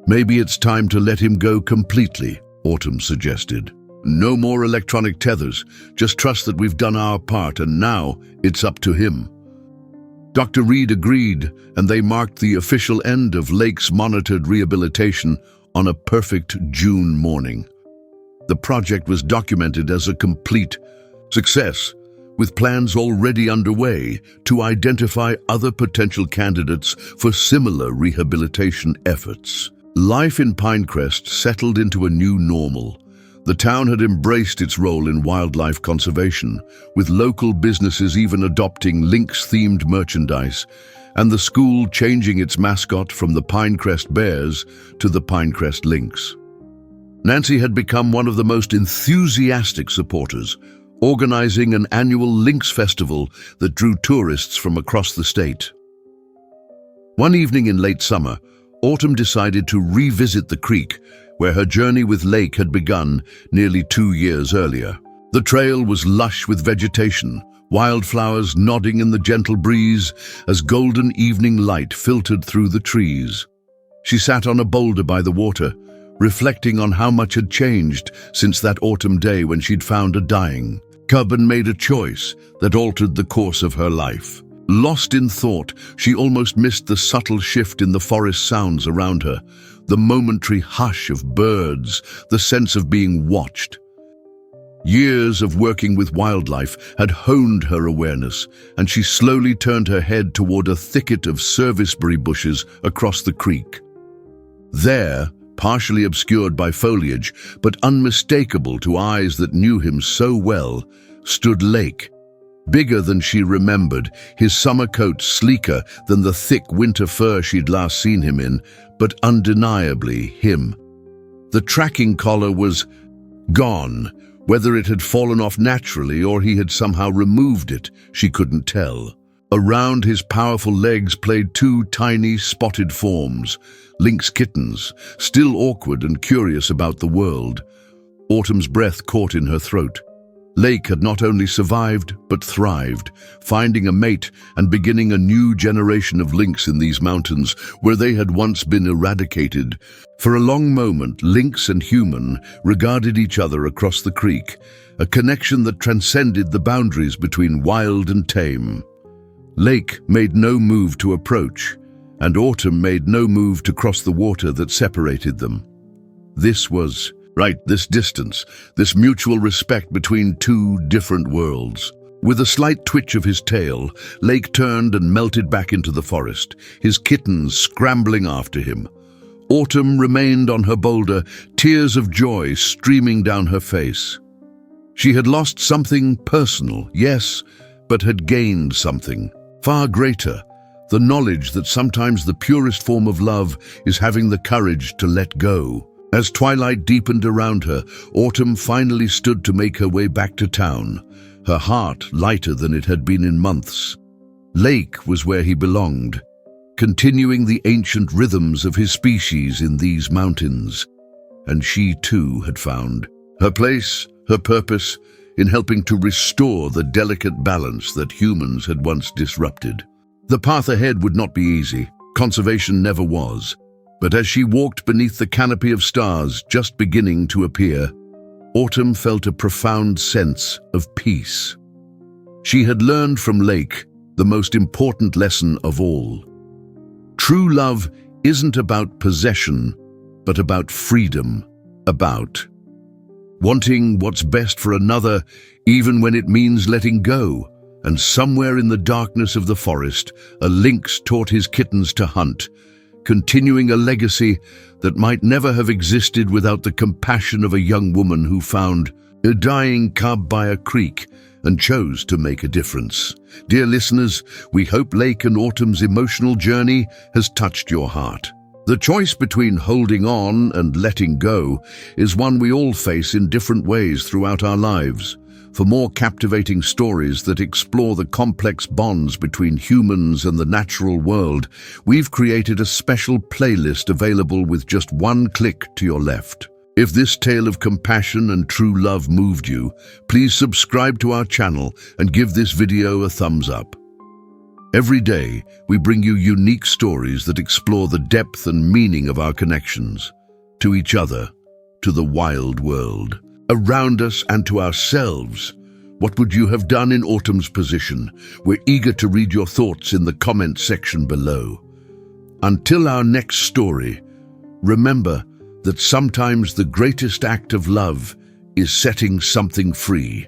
Maybe it's time to let him go completely, Autumn suggested. No more electronic tethers, just trust that we've done our part and now it's up to him. Dr. Reed agreed, and they marked the official end of Lake's monitored rehabilitation on a perfect June morning. The project was documented as a complete success, with plans already underway to identify other potential candidates for similar rehabilitation efforts. Life in Pinecrest settled into a new normal. The town had embraced its role in wildlife conservation, with local businesses even adopting lynx-themed merchandise, and the school changing its mascot from the Pinecrest Bears to the Pinecrest Lynx. Nancy had become one of the most enthusiastic supporters, organizing an annual lynx festival that drew tourists from across the state. One evening in late summer, Autumn decided to revisit the creek, where her journey with Lake had begun nearly 2 years earlier. The trail was lush with vegetation, wildflowers nodding in the gentle breeze as golden evening light filtered through the trees. She sat on a boulder by the water, reflecting on how much had changed since that autumn day when she'd found a dying cub and made a choice that altered the course of her life. Lost in thought, she almost missed the subtle shift in the forest sounds around her, the momentary hush of birds, the sense of being watched. Years of working with wildlife had honed her awareness, and she slowly turned her head toward a thicket of serviceberry bushes across the creek. There, partially obscured by foliage, but unmistakable to eyes that knew him so well, stood Lake. Bigger than she remembered, his summer coat sleeker than the thick winter fur she'd last seen him in, but undeniably him. The tracking collar was gone. Whether it had fallen off naturally or he had somehow removed it, she couldn't tell. Around his powerful legs played 2 tiny spotted forms, lynx kittens, still awkward and curious about the world. Autumn's breath caught in her throat. Lake had not only survived, but thrived, finding a mate and beginning a new generation of lynx in these mountains where they had once been eradicated. For a long moment, lynx and human regarded each other across the creek, a connection that transcended the boundaries between wild and tame. Lake made no move to approach, and Autumn made no move to cross the water that separated them. This distance, this mutual respect between 2 different worlds. With a slight twitch of his tail, Lake turned and melted back into the forest, his kittens scrambling after him. Autumn remained on her boulder, tears of joy streaming down her face. She had lost something personal, yes, but had gained something far greater, the knowledge that sometimes the purest form of love is having the courage to let go. As twilight deepened around her, Autumn finally stood to make her way back to town, her heart lighter than it had been in months. Lake was where he belonged, continuing the ancient rhythms of his species in these mountains. And she too had found her place, her purpose, in helping to restore the delicate balance that humans had once disrupted. The path ahead would not be easy. Conservation never was. But as she walked beneath the canopy of stars just beginning to appear, Autumn felt a profound sense of peace. She had learned from Lake the most important lesson of all. True love isn't about possession, but about freedom, about wanting what's best for another, even when it means letting go. And somewhere in the darkness of the forest, a lynx taught his kittens to hunt, continuing a legacy that might never have existed without the compassion of a young woman who found a dying cub by a creek and chose to make a difference. Dear listeners, we hope Lake and Autumn's emotional journey has touched your heart. The choice between holding on and letting go is one we all face in different ways throughout our lives. For more captivating stories that explore the complex bonds between humans and the natural world, we've created a special playlist available with just one click to your left. If this tale of compassion and true love moved you, please subscribe to our channel and give this video a thumbs up. Every day, we bring you unique stories that explore the depth and meaning of our connections to each other, to the wild world around us, and to ourselves. What would you have done in Autumn's position? We're eager to read your thoughts in the comment section below. Until our next story, remember that sometimes the greatest act of love is setting something free.